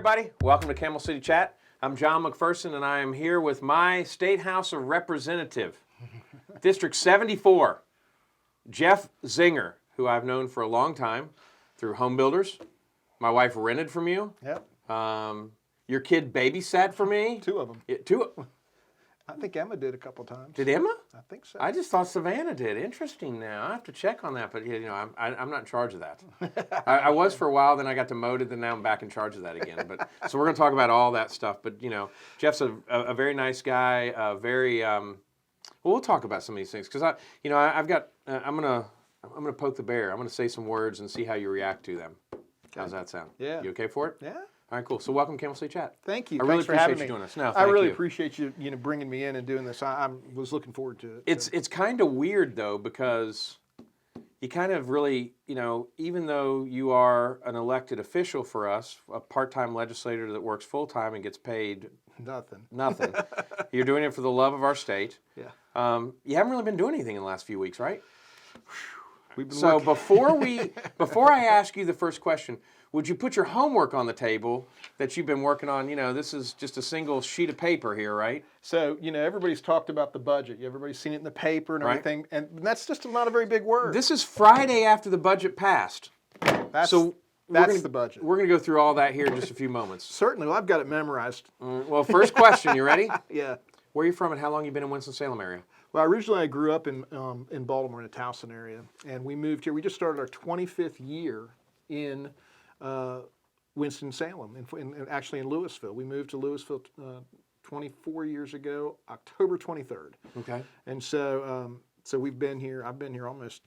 everybody. Welcome to Camel City Chat. I'm John McPherson, and I am here with my State House of Representative, District 74, Jeff Zenger, who I've known for a long time through home builders. My wife rented from you. Yep. Your kid babysat for me. Two of them. Yeah, two. I think Emma did a couple times. Did Emma? I think so. I just thought Savannah did. Interesting now. I have to check on that, but you know, I'm not in charge of that. I was for a while, then I got demoted, then now I'm back in charge of that again. But so we're going to talk about all that stuff. But you know, Jeff's a very nice guy. Well, we'll talk about some of these things because I'm gonna poke the bear. I'm gonna say some words and see how you react to them. Okay. How's that sound? Yeah. You okay for it? Yeah. All right, cool. So welcome to Camel City Chat. Thank you. I really Thanks for having appreciate you me. doing this. No, I really you. appreciate you bringing me in and doing this. I was looking forward to it. It's kind of weird though because you kind of really, even though you are an elected official for us, a part-time legislator that works full-time and gets paid nothing. You're doing it for the love of our state. Yeah. You haven't really been doing anything in the last few weeks, right? We've been So working. before I ask you the first question, would you put your homework on the table that you've been working on? This is just a single sheet of paper here, right? So, everybody's talked about the budget. Everybody's seen it in the paper and Right. everything. And that's just not a very big word. This is Friday after the budget passed. That's the budget. We're going to go through all that here in just a few moments. Certainly. Well, I've got it memorized. Well, first question, you ready? Yeah. Where are you from and how long you been in Winston-Salem area? Well, originally I grew up in Baltimore, in the Towson area. And we moved here. We just started our 25th year in Winston-Salem, actually in Louisville. We moved to Louisville 24 years ago, October 23rd. Okay. And so we've been here. I've been here almost,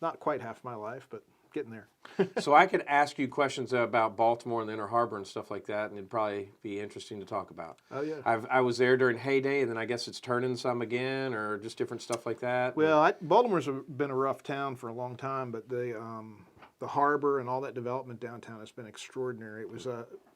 not quite half my life, but getting there. So I could ask you questions about Baltimore and the Inner Harbor and stuff like that, and it'd probably be interesting to talk about. Oh, yeah. I was there during heyday, and then I guess it's turning some again, or just different stuff like that. Well, Baltimore's been a rough town for a long time, but the harbor and all that development downtown has been extraordinary. It was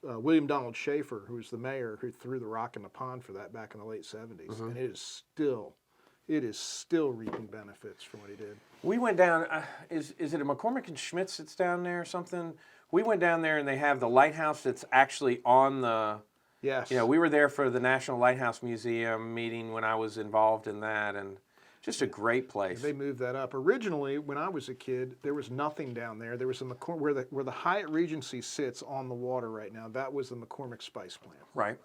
William Donald Schaefer, who was the mayor, who threw the rock in the pond for that back in the late 70s. Mm-hmm. And it is still reaping benefits from what he did. We went down, is it a McCormick and Schmitz that's down there or something? We went down there and they have the lighthouse that's actually on the... Yes. We were there for the National Lighthouse Museum meeting when I was involved in that, and just a great place. They moved that up. Originally, when I was a kid, there was nothing down there. There was in the where the Hyatt Regency sits on the water right now. That was the McCormick Spice Plant. Right.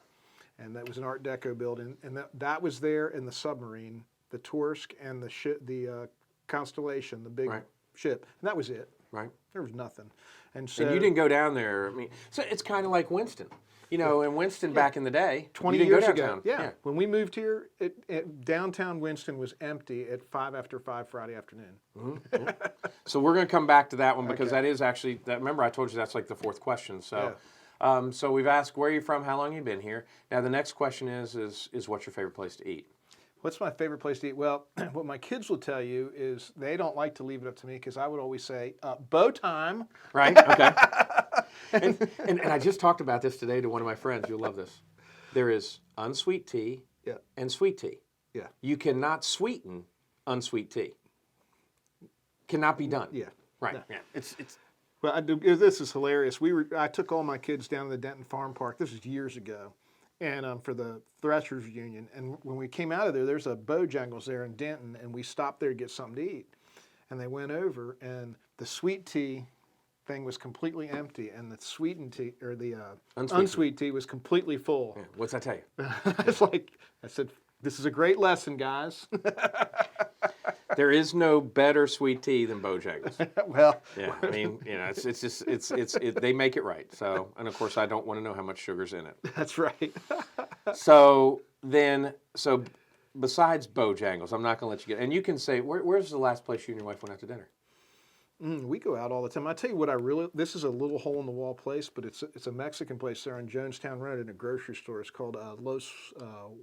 And that was an Art Deco building, and that was there in the submarine, the Torsk and the Constellation, the big ship, and that was it. Right. There was nothing, and you didn't go down there. I mean, so it's kind of like Winston. In Winston back in the day, 20 you didn't years go ago. downtown. Yeah. When we moved here, downtown Winston was empty at 5 after 5 Friday afternoon. Mm-hmm. So we're going to come back to that one because that is actually, remember I told you that's like the fourth question. So so we've asked where you're from, how long you've been here. Now the next question is what's your favorite place to eat? What's my favorite place to eat? Well, what my kids will tell you is they don't like to leave it up to me because I would always say, bow time. Right, okay. and I just talked about this today to one of my friends. You'll love this. There is unsweet tea and sweet tea. Yeah. You cannot sweeten unsweet tea. Cannot be done. Yeah. Right, No. yeah. It's Well, this is hilarious. I took all my kids down to the Denton Farm Park. This was years ago. And for the Threshers Union. And when we came out of there, there's a Bojangles there in Denton, and we stopped there to get something to eat. And they went over, and the sweet tea thing was completely empty, and the sweetened tea, or the unsweet tea was completely full. Yeah. What's that tell you? I said, this is a great lesson, guys. There is no better sweet tea than Bojangles. Well, yeah, I mean, they make it right. So, and of course, I don't want to know how much sugar's in it. That's right. So besides Bojangles, I'm not going to let you get. And you can say, where's the last place you and your wife went out to dinner? We go out all the time. I tell you what, this is a little hole in the wall place, but it's a Mexican place there on Jonestown Road in a grocery store. It's called Los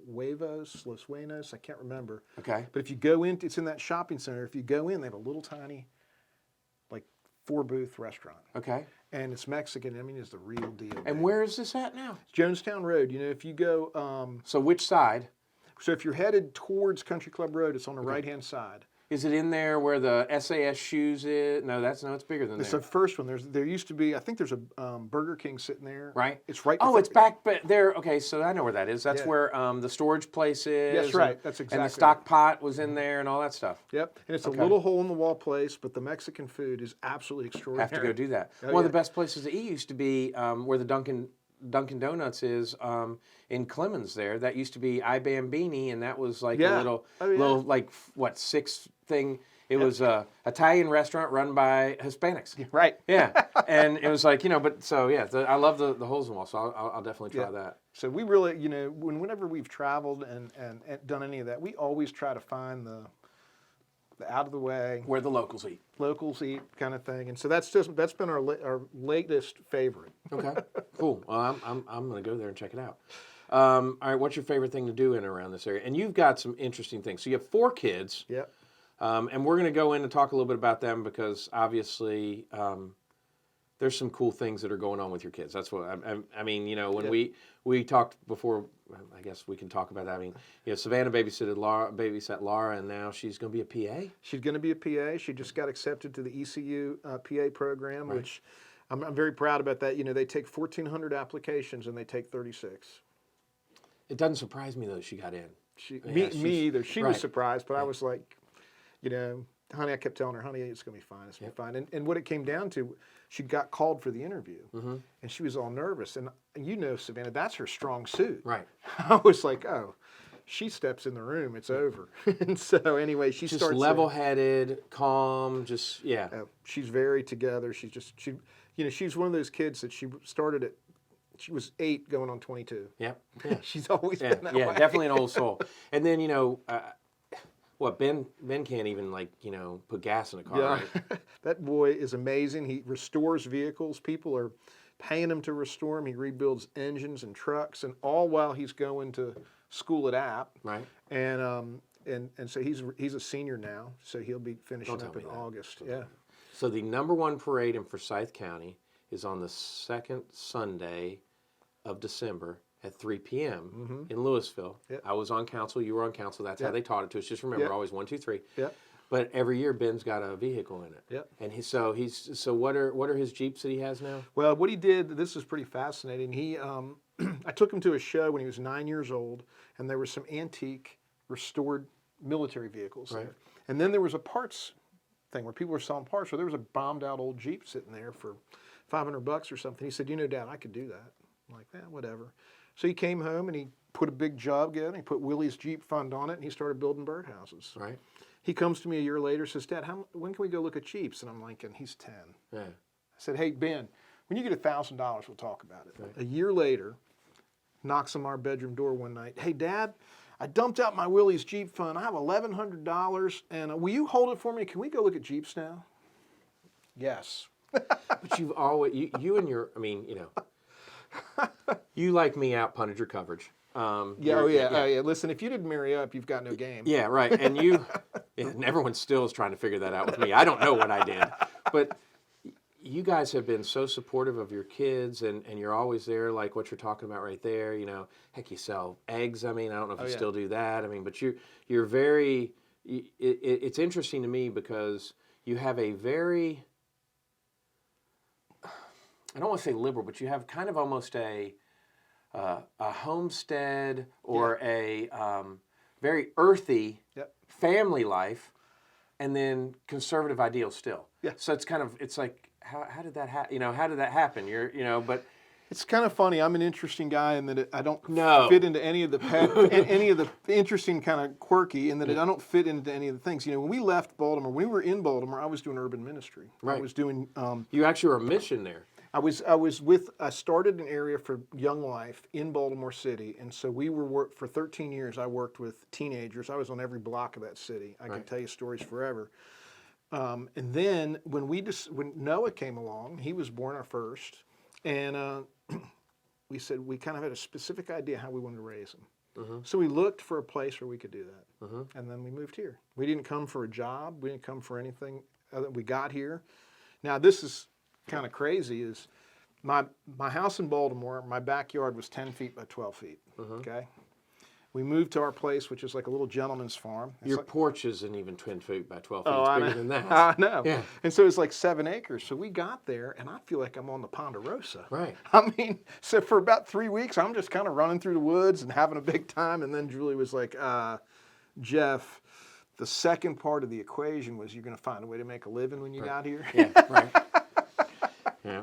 Buenos, I can't remember. Okay. But if you go in, it's in that shopping center. If you go in, they have a little tiny, like 4-booth restaurant. Okay. And it's Mexican. I mean, it's the real deal. And where is this at now? It's Jonestown Road. If you go. So which side? So if you're headed towards Country Club Road, it's on the right-hand side. Is it in there where the SAS shoes is? No, it's bigger than It's that. the first one. There used to be, I think there's a Burger King sitting there. Right. It's right. Oh, it's back there. Okay, so I know where that is. That's Yeah. where the storage place is. That's right. That's And exactly the stock pot was in there and all that stuff. Yep. And it's Okay. a little hole in the wall place, but the Mexican food is absolutely extraordinary. Have to go do that. Oh, One of yeah. the best places to eat used to be where the Dunkin' Donuts is in Clemens there. That used to be I Bambini, and that was like a Yeah. little, Oh, yeah. little like, what, six thing. It was a Italian restaurant run by Hispanics. Right. Yeah, and it was like, but so yeah, I love the holes in the wall, so I'll definitely try that. So we really, whenever we've traveled and done any of that, we always try to find the out of the way, Where the locals eat. kind of thing. And so that's been our latest favorite. Okay, cool. Well, I'm going to go there and check it out. All right, what's your favorite thing to do in and around this area? And you've got some interesting things. So you have 4 kids. Yep. And we're going to go in and talk a little bit about them because obviously there's some cool things that are going on with your kids. That's what I mean. When we talked before, I guess we can talk about that. I mean, Savannah babysat Laura, and now she's going to be a PA. She's going to be a PA. She just got accepted to the ECU PA program, Right. which I'm very proud about that. They take 1,400 applications and they take 36. It doesn't surprise me though she got in. Me either. She was right. surprised, but I was like, honey, I kept telling her, honey, it's going to be fine. It's going to be fine. And what it came down to, she got called for the interview, and she was all nervous. And Savannah, that's her strong suit. Right. I was like, oh, she steps in the room, it's over. And so anyway, she Just starts level-headed, calm, just yeah. she's very together. She's one of those kids that she was 8 going on 22. Yep. She's always been that way. Yeah, definitely an old soul. And then Ben can't even put gas in a car. Yeah, Right? that boy is amazing. He restores vehicles. People are paying him to restore them. He rebuilds engines and trucks, and all while he's going to school at App. Right. And so he's a senior now, so he'll be finishing Don't up tell in me that. August. Yeah. So the #1 parade in Forsyth County is on the second Sunday of December at 3 p.m. in Louisville. Yep. I was on council. You were on council. That's how Yep. they taught it to us. Just remember, Yep. always 1, 2, 3. Yep. But every year Ben's got a vehicle in it. Yep. And so what are his Jeeps that he has now? Well, what he did, this is pretty fascinating. He, I took him to a show when he was 9 years old, and there were some antique, restored military vehicles Right. there. And then there was a parts thing where people were selling parts. So there was a bombed out old Jeep sitting there for $500 or something. He said, Dad, I could do that. I'm like, whatever. So he came home and he put a big job together. He put Willie's Jeep Fund on it, and he started building birdhouses. Right. He comes to me a year later, says, Dad, when can we go look at Jeeps? And I'm like, and he's 10. Yeah. I said, hey, Ben, when you get $1,000, we'll talk about it. Right. A year later, knocks on our bedroom door one night. Hey, Dad, I dumped out my Willie's Jeep Fund. I have $1,100, and will you hold it for me? Can we go look at Jeeps now? Yes. But you've always you and your you like me outpunted your coverage. Yeah. Listen, if you didn't marry up, you've got no game. Yeah, right. And and everyone still is trying to figure that out with me. I don't know what I did, but you guys have been so supportive of your kids, and you're always there, like what you're talking about right there. Heck, you sell eggs. I mean, I don't know if you still do that. I mean, but you're very. It's interesting to me because you have a very. I don't want to say liberal, but you have kind of almost a homestead or a very earthy family life, and then conservative ideals still. Yeah. So it's like how did that happen? How did that happen? But It's kind of funny. I'm an interesting guy in that I don't No. fit into any of the any of the interesting kind of quirky, in that I don't fit into any of the things. When we left Baltimore, when we were in Baltimore, I was doing urban ministry. Right. I was doing. you actually were a mission there. I started an area for Young Life in Baltimore City, and so we were for 13 years. I worked with teenagers. I was on every block of that city. I can tell you stories forever. And then when Noah came along, he was born our first, and we said we kind of had a specific idea how we wanted to raise him. So we looked for a place where we could do that, and then we moved here. We didn't come for a job. We didn't come for anything other. We got here. Now this is kind of crazy. Is my house in Baltimore? My backyard was 10 feet by 12 feet. Okay. We moved to our place, which is like a little gentleman's farm. It's Your like, porch isn't even 10 feet by 12 feet. oh, It's I bigger know. than that. I know. Yeah. And so it's like 7 acres. So we got there, and I feel like I'm on the Ponderosa. Right. I mean, so for about 3 weeks, I'm just kind of running through the woods and having a big time. And then Julie was like, Jeff, the second part of the equation was you're going to find a way to make a living when you got here. Yeah, right. Yeah.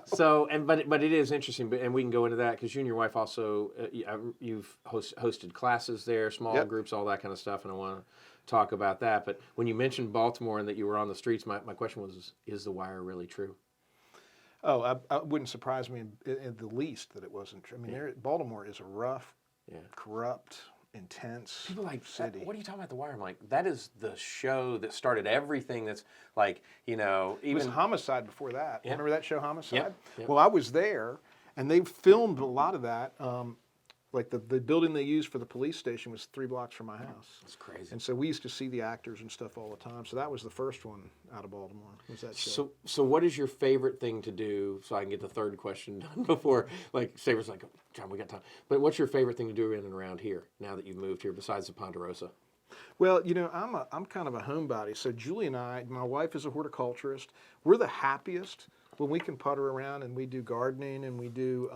So, but it is interesting, and we can go into that because you and your wife also you've hosted classes there, small Yep. groups, all that kind of stuff, and I want to talk about that. But when you mentioned Baltimore and that you were on the streets, my question was, is the wire really true? Oh, it wouldn't surprise me in the least that it wasn't true. I mean, Baltimore is a rough, corrupt, intense People like, city. what are you talking about the wire? I'm like, that is the show that started everything that's like, It was even Homicide before that. Yeah. Remember that show, Homicide? Yep, yep. Well, I was there, and they filmed a lot of that. Like the building they used for the police station was 3 blocks from my house. It's crazy. And so we used to see the actors and stuff all the time. So that was the first one out of Baltimore, was that show. So what is your favorite thing to do, so I can get the third question done before, like, Saber's like, John, we got time. But what's your favorite thing to do in and around here, now that you've moved here, besides the Ponderosa? Well, I'm kind of a homebody. So Julie and I, my wife is a horticulturist. We're the happiest when we can putter around and we do gardening and we do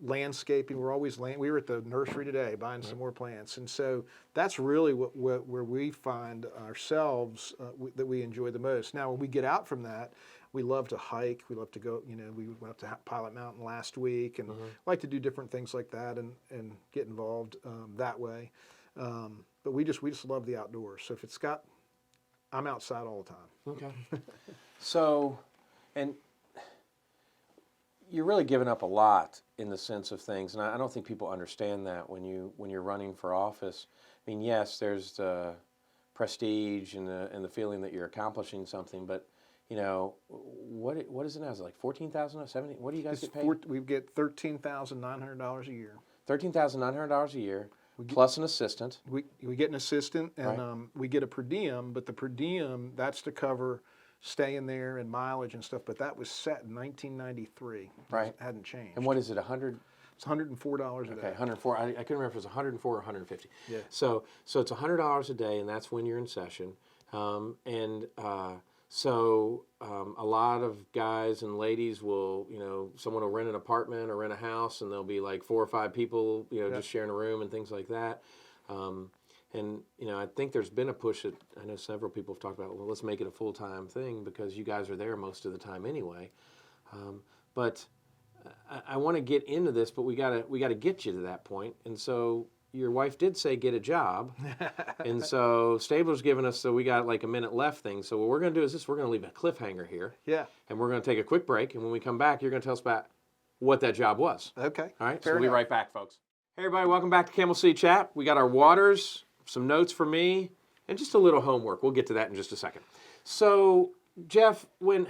landscaping. We're always we were at the nursery today buying some more plants, and so that's really where we find ourselves that we enjoy the most. Now, when we get out from that, we love to hike. We love to go. We went up to Pilot Mountain last week, and like to do different things like that and get involved that way. But we just love the outdoors. So if it's got, I'm outside all the time. Okay. So, and you're really giving up a lot in the sense of things, and I don't think people understand that when you're running for office. I mean, yes, there's the prestige and the feeling that you're accomplishing something, but what is it now? Is it like $14,000 or $17,000? What do you guys get paid? We get $13,900 a year. $13,900 a year, plus an assistant. We get an assistant, and Right. We get a per diem, but the per diem, that's to cover staying there and mileage and stuff, but that was set in 1993. Right. It hadn't changed. And what is it, 100? It's $104 a day. Okay, 104. I couldn't remember if it was 104 or 150. Yeah. So it's $100 a day, and that's when you're in session. So a lot of guys and ladies will, someone will rent an apartment or rent a house, and there'll be like 4 or 5 people, just sharing a room and things like that. I think there's been a push that I know several people have talked about, well, let's make it a full-time thing because you guys are there most of the time anyway. But I want to get into this, but we gotta get you to that point. And so your wife did say get a job, and so Stabler's given us, so we got like a minute left thing. So what we're going to do is this: we're going to leave a cliffhanger here. Yeah. And we're going to take a quick break, and when we come back, you're going to tell us about what that job was. Okay. All right. Fair So we'll be enough. right back, folks. Hey everybody, welcome back to Camel Seed Chat. We got our waters, some notes for me, and just a little homework. We'll get to that in just a second. So Jeff, when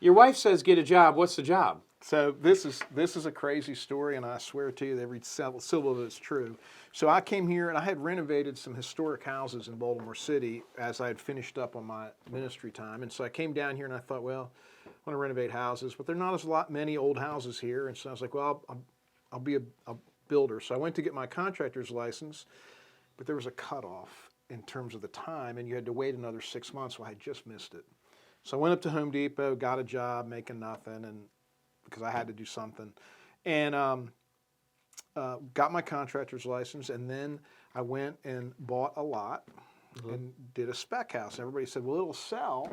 your wife says get a job, what's the job? So this is a crazy story, and I swear to you that every syllable of it is true. So I came here, and I had renovated some historic houses in Baltimore City as I had finished up on my ministry time. And so I came down here, and I thought, well, I want to renovate houses, but there are not many old houses here. And so I was like, well, I'll be a builder. So I went to get my contractor's license, but there was a cutoff in terms of the time, and you had to wait another 6 months. Well, I had just missed it. So I went up to Home Depot, got a job making nothing, and because I had to do something, and got my contractor's license, and then I went and bought a lot and did a spec house. Everybody said, well, it'll sell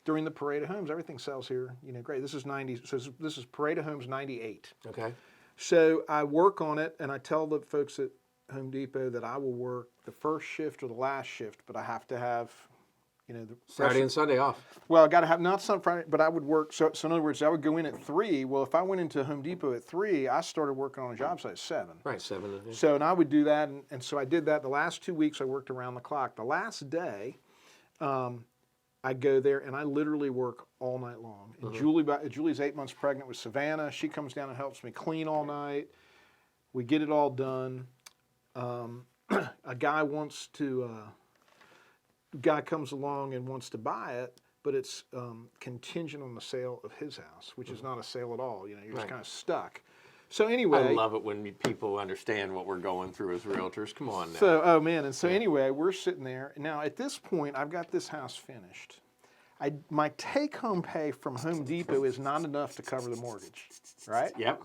during the Parade of Homes. Everything sells here, great. This is 90. So this is Parade of Homes 98. Okay. So I work on it, and I tell the folks at Home Depot that I will work the first shift or the last shift, but I have to have, the Friday and Sunday off. Well, I got to have not some Friday, but I would work. So in other words, I would go in at 3. Well, if I went into Home Depot at 3, I started working on a job site at 7. Right, 7. So, and I would do that, and so I did that. The last 2 weeks, I worked around the clock. The last day, I go there, and I literally work all night long. And Julie's 8 months pregnant with Savannah. She comes down and helps me clean all night. We get it all done. A guy comes along and wants to buy it, but it's contingent on the sale of his house, which is not a sale at all. You're just kind of stuck. So anyway, I love it when people understand what we're going through as realtors. Come on now. So, oh man, and so anyway, we're sitting there. Now at this point, I've got this house finished. My take-home pay from Home Depot is not enough to cover the mortgage, right? Yep.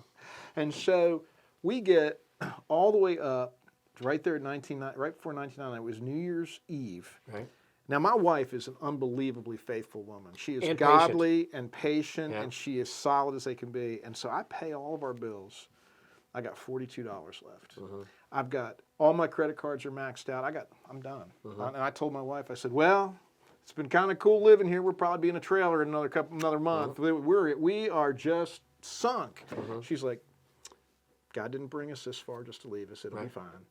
And so we get all the way up right there at right before 1999. It was New Year's Eve. Right. Now my wife is an unbelievably faithful woman. She is And godly and patient, Yeah. and she is solid as they can be. And so I pay all of our bills. I got $42 left. I've got all my credit cards are maxed out. I'm done. And I told my wife, I said, well, it's been kind of cool living here. We'll probably be in a trailer in another month. We are just sunk. She's like, God didn't bring us this far just to leave us. It'll be fine.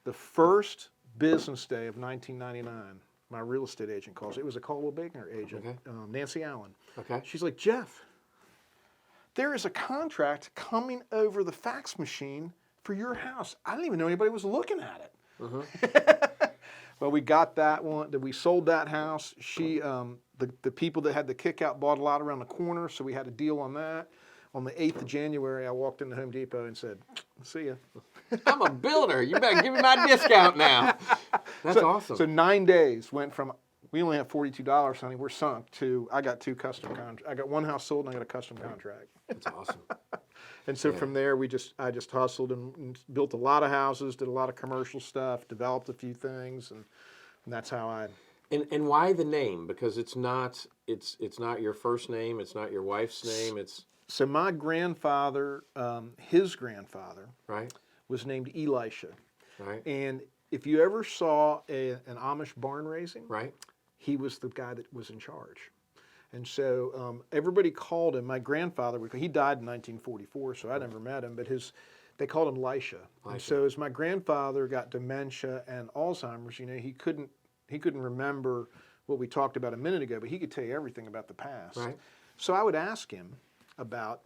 The first business day of 1999, my real estate agent calls. It was a Caldwell Banker agent, Nancy Allen. Okay. She's like, Jeff, there is a contract coming over the fax machine for your house. I didn't even know anybody was looking at it. Well, we got that one. We sold that house. The people that had the kick-out bought a lot around the corner, so we had a deal on that. On the 8th of January, I walked into Home Depot and said, see ya. I'm a builder. You better give me my discount now. That's awesome. So 9 days went from, we only have $42, honey, we're sunk, to I got 2 custom contracts. I got one house sold and I got a custom contract. That's awesome. And so from there, I just hustled and built a lot of houses, did a lot of commercial stuff, developed a few things, and that's how I. And why the name? Because it's not your first name, it's not your wife's name, it's So my grandfather, his grandfather, right. was named Elisha. Right. And if you ever saw an Amish barn raising, Right. he was the guy that was in charge. And so everybody called him, my grandfather, he died in 1944, so I never met him, but they called him Elisha. And so as my grandfather got dementia and Alzheimer's, he couldn't remember what we talked about a minute ago, but he could tell you everything about the past. Right. So I would ask him about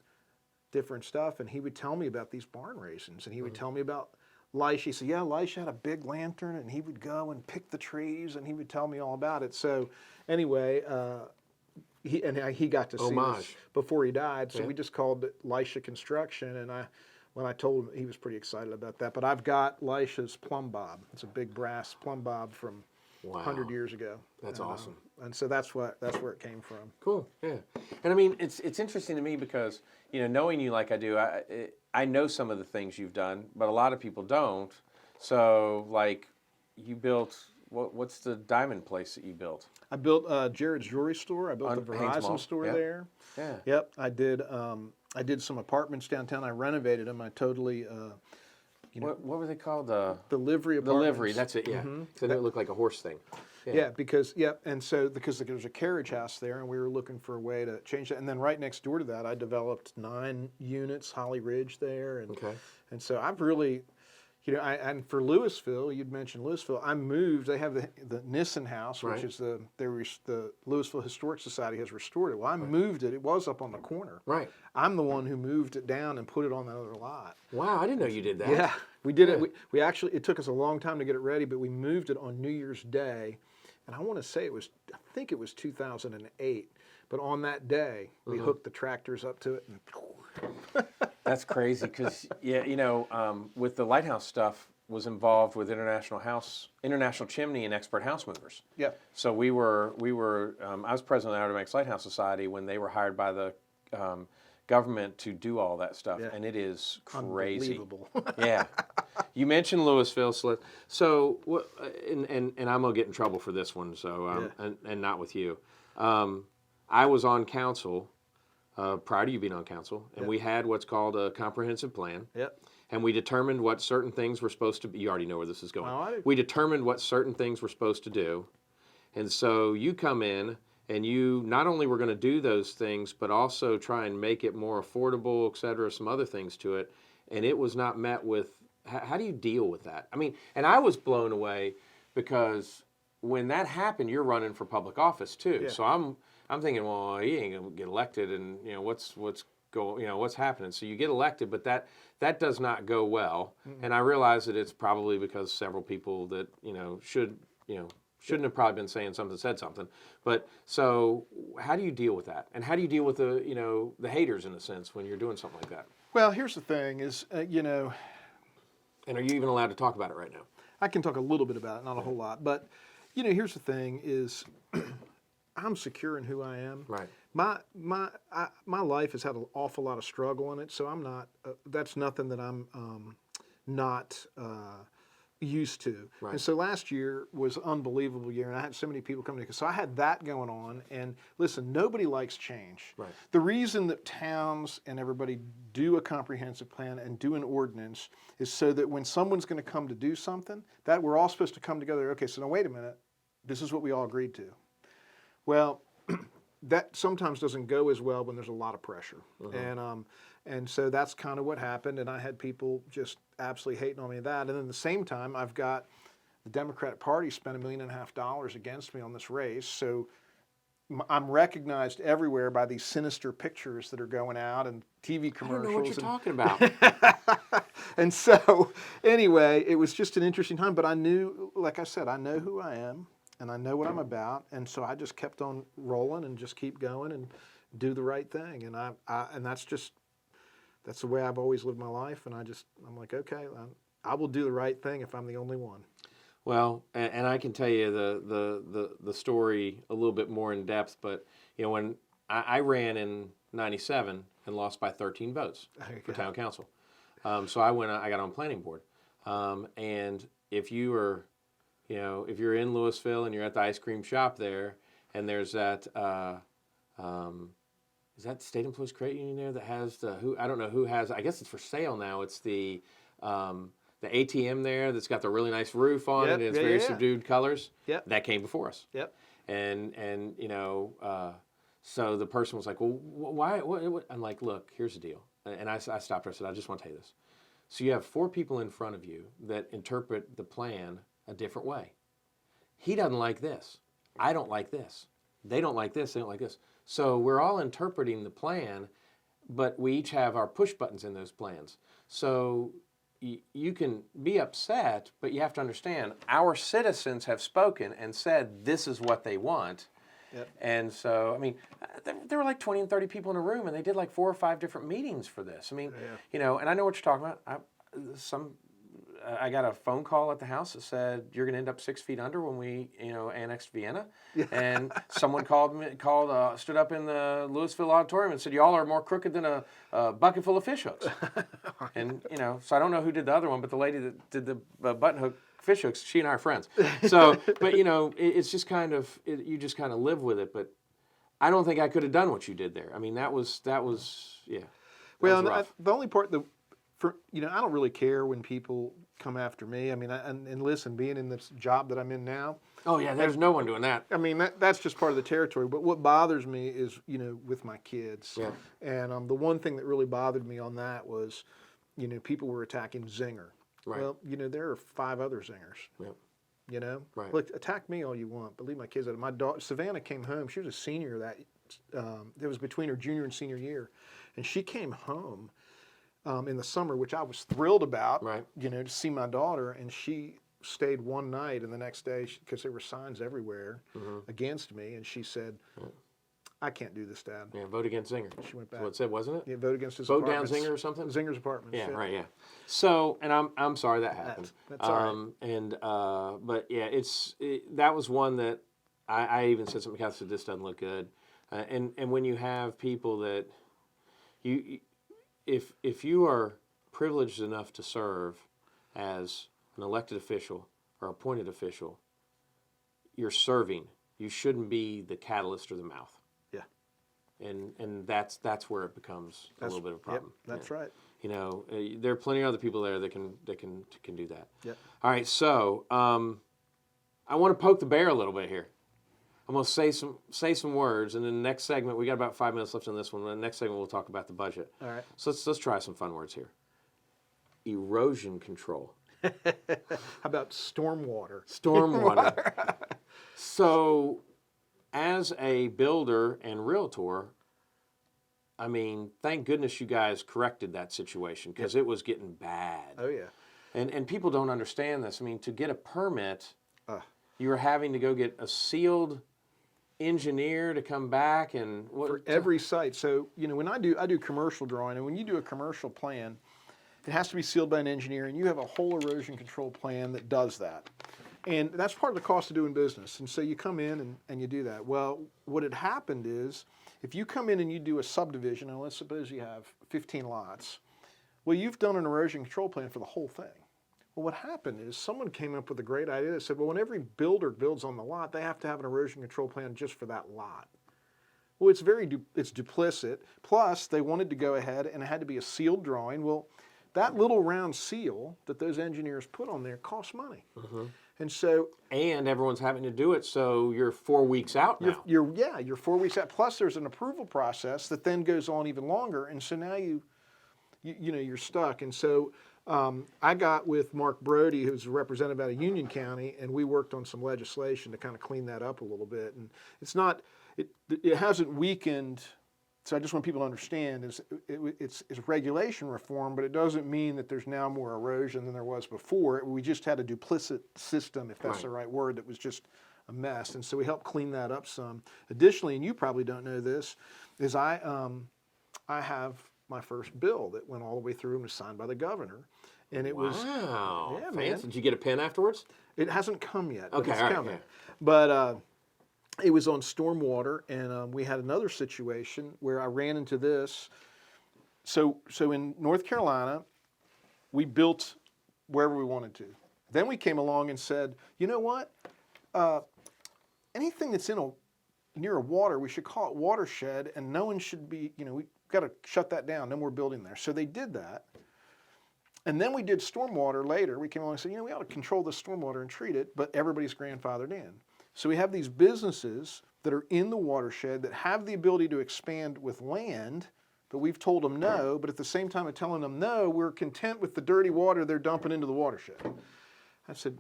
different stuff, and he would tell me about these barn raisins, and he would tell me about Elisha. He said, yeah, Elisha had a big lantern, and he would go and pick the trees, and he would tell me all about it. So anyway, he got to see this before he died, so we just called it Elisha Construction, and when I told him, he was pretty excited about that. But I've got Elisha's plumb bob. It's a big brass plumb bob from 100 years ago. That's awesome. And so that's where it came from. Cool. Yeah. And I mean, it's interesting to me because, knowing you like I do, I know some of the things you've done, but a lot of people don't. So, like, you built, what's the diamond place that you built? I built Jared's Jewelry Store. I built the Verizon store there. Yeah. Yep. I did some apartments downtown. I renovated them. I totally. What were they called? The livery apartments. The livery. That's it. Yeah. So it looked like a horse thing. Yeah, because because there was a carriage house there, and we were looking for a way to change that. And then right next door to that, I developed 9 units, Holly Ridge there, and so I've really, and for Louisville, you'd mentioned Louisville. I moved. They have the Nissen House, which is the Louisville Historic Society has restored it. Well, I moved it. It was up on the corner. Right. I'm the one who moved it down and put it on that other lot. Wow, I didn't know you did that. Yeah, we did it. We actually, it took us a long time to get it ready, but we moved it on New Year's Day. And I want to say I think it was 2008. But on that day, we hooked the tractors up to it. And that's crazy because, with the Lighthouse stuff was involved with International Chimney and Expert House Movers. Yeah. So we were I was president of the Outer Banks Lighthouse Society when they were hired by the government to do all that stuff. Yeah. And it is crazy. Unbelievable. Yeah. You mentioned Louisville, so what? And I'm gonna get in trouble for this one. So and not with you. I was on council prior to you being on council, and we had what's called a comprehensive plan. Yep. And we determined what certain things were supposed to be. You already know where this is going. We determined what certain things were supposed to do, and so you come in. And you not only were going to do those things, but also try and make it more affordable, et cetera, some other things to it. And it was not met with, how do you deal with that? I mean, and I was blown away because when that happened, you're running for public office too. Yeah. So I'm thinking, well, he ain't going to get elected and, what's happening? So you get elected, but that does not go well. Mm-hmm. And I realize that it's probably because several people that, shouldn't have probably been saying something, said something. But so how do you deal with that? And how do you deal with the haters in a sense when you're doing something like that? Well, here's the thing: is And are you even allowed to talk about it right now? I can talk a little bit about it, not a whole lot, but here's the thing: is I'm secure in who I am. Right. My life has had an awful lot of struggle in it, so I'm not. That's nothing that I'm not used to. Right. And so last year was an unbelievable year, and I had so many people coming to. So I had that going on. And listen, nobody likes change. Right. The reason that towns and everybody do a comprehensive plan and do an ordinance is so that when someone's going to come to do something, that we're all supposed to come together. Okay, so now wait a minute. This is what we all agreed to. Well, that sometimes doesn't go as well when there's a lot of pressure. And so that's kind of what happened. And I had people just absolutely hating on me of that. And then at the same time, I've got the Democratic Party spent $1.5 million against me on this race. So I'm recognized everywhere by these sinister pictures that are going out and TV commercials. I don't know what you're talking about. And so anyway, it was just an interesting time. But I knew, like I said, I know who I am. And I know what I'm about, and so I just kept on rolling and just keep going and do the right thing. And and that's the way I've always lived my life. And I'm like, okay, I will do the right thing if I'm the only one. Well, and I can tell you the story a little bit more in depth. But when I ran in '97 and lost by 13 votes for town council, so I got on planning board, and if you are if you're in Louisville and you're at the ice cream shop there, and there's that, is that State Employees Credit Union there that has I don't know who has, I guess it's for sale now. It's the ATM there that's got the really nice roof on it, and it's very subdued colors. Yep. That came before us. Yep. And so the person was like, well, why? What? I'm like, look, here's the deal. And I stopped her. I said, I just want to tell you this. So you have 4 people in front of you that interpret the plan a different way. He doesn't like this. I don't like this. They don't like this. They don't like this. So we're all interpreting the plan, but we each have our push buttons in those plans. So you can be upset, but you have to understand our citizens have spoken and said this is what they want. Yep. And so, I mean, there were like 20 and 30 people in a room, and they did like 4 or 5 different meetings for this. I mean, and I know what you're talking about. I got a phone call at the house that said you're going to end up 6 feet under when we, annexed Vienna. Yeah. And someone stood up in the Louisville auditorium and said, "Y'all are more crooked than a bucket full of fish hooks." And so I don't know who did the other one, but the lady that did the button hook fish hooks, she and I are friends. So, but it's just kind of you just kind of live with it. But I don't think I could have done what you did there. I mean, that was yeah. Well, the only part that. I don't really care when people come after me. I mean, and listen, being in this job that I'm in now. Oh yeah, there's no one doing that. I mean, that's just part of the territory. But what bothers me is, with my kids. Yeah. And the one thing that really bothered me on that was, people were attacking Zinger. Right. Well, there are 5 other Zingers. Yeah. Right. Look, attack me all you want, but leave my kids out. My daughter Savannah came home. She was a senior it was between her junior and senior year, and she came home. In the summer, which I was thrilled about, right. To see my daughter, and she stayed one night, and the next day, because there were signs everywhere against me, and she said, "I can't do this, Dad." Yeah, vote against Zinger. She went back. That's what it said, wasn't it? Yeah, vote against his vote apartments. down Zinger or something. Zinger's apartment. Yeah, right. Yeah. So, and I'm sorry that happened. That's all right. And but yeah, that was one that I even said something. Kathy said this doesn't look good, and when you have people that if you are privileged enough to serve as an elected official or appointed official, you're serving. You shouldn't be the catalyst or the mouth. Yeah. And that's where it becomes a little bit of a problem. Yep, that's right. There are plenty of other people there that can do that. Yep. All right, so I want to poke the bear a little bit here. I'm going to say some words, and in the next segment, we got about 5 minutes left on this one. In the next segment, we'll talk about the budget. All right. So let's try some fun words here. Erosion control. How about stormwater? Stormwater. So, as a builder and realtor, I mean, thank goodness you guys corrected that situation because it was getting bad. Oh yeah. And people don't understand this. I mean, to get a permit, you were having to go get a sealed engineer to come back and what? For every site. So, when I do commercial drawing, and when you do a commercial plan, it has to be sealed by an engineer, and you have a whole erosion control plan that does that. And that's part of the cost of doing business. And so you come in and you do that. Well, what had happened is, if you come in and you do a subdivision, and let's suppose you have 15 lots, well, you've done an erosion control plan for the whole thing. Well, what happened is someone came up with a great idea that said, well, when every builder builds on the lot, they have to have an erosion control plan just for that lot. Well, it's duplicit. Plus, they wanted to go ahead and it had to be a sealed drawing. Well, that little round seal that those engineers put on there costs money. And so, and everyone's having to do it, so you're 4 weeks out now. You're 4 weeks out. Plus, there's an approval process that then goes on even longer, and so now you're stuck. And so, I got with Mark Brody, who's a representative out of Union County, and we worked on some legislation to kind of clean that up a little bit. And it hasn't weakened. So I just want people to understand it's regulation reform, but it doesn't mean that there's now more erosion than there was before. We just had a duplicit system, if that's the right word, that was just a mess. And so we helped clean that up some. Additionally, and you probably don't know this, is I have my first bill that went all the way through and was signed by the governor. And it was, yeah, man. Did you get a pen afterwards? It hasn't come yet, but it's coming. Yeah. But it was on stormwater, and we had another situation where I ran into this. So in North Carolina, we built wherever we wanted to. Then we came along and said, you know what? Anything that's near a water, we should call it watershed, and no one should be, we've got to shut that down. No more building there. So they did that. And then we did stormwater later. We came along and said, we ought to control the stormwater and treat it, but everybody's grandfathered in. So we have these businesses that are in the watershed that have the ability to expand with land, but we've told them no, but at the same time of telling them no, we're content with the dirty water they're dumping into the watershed. I said,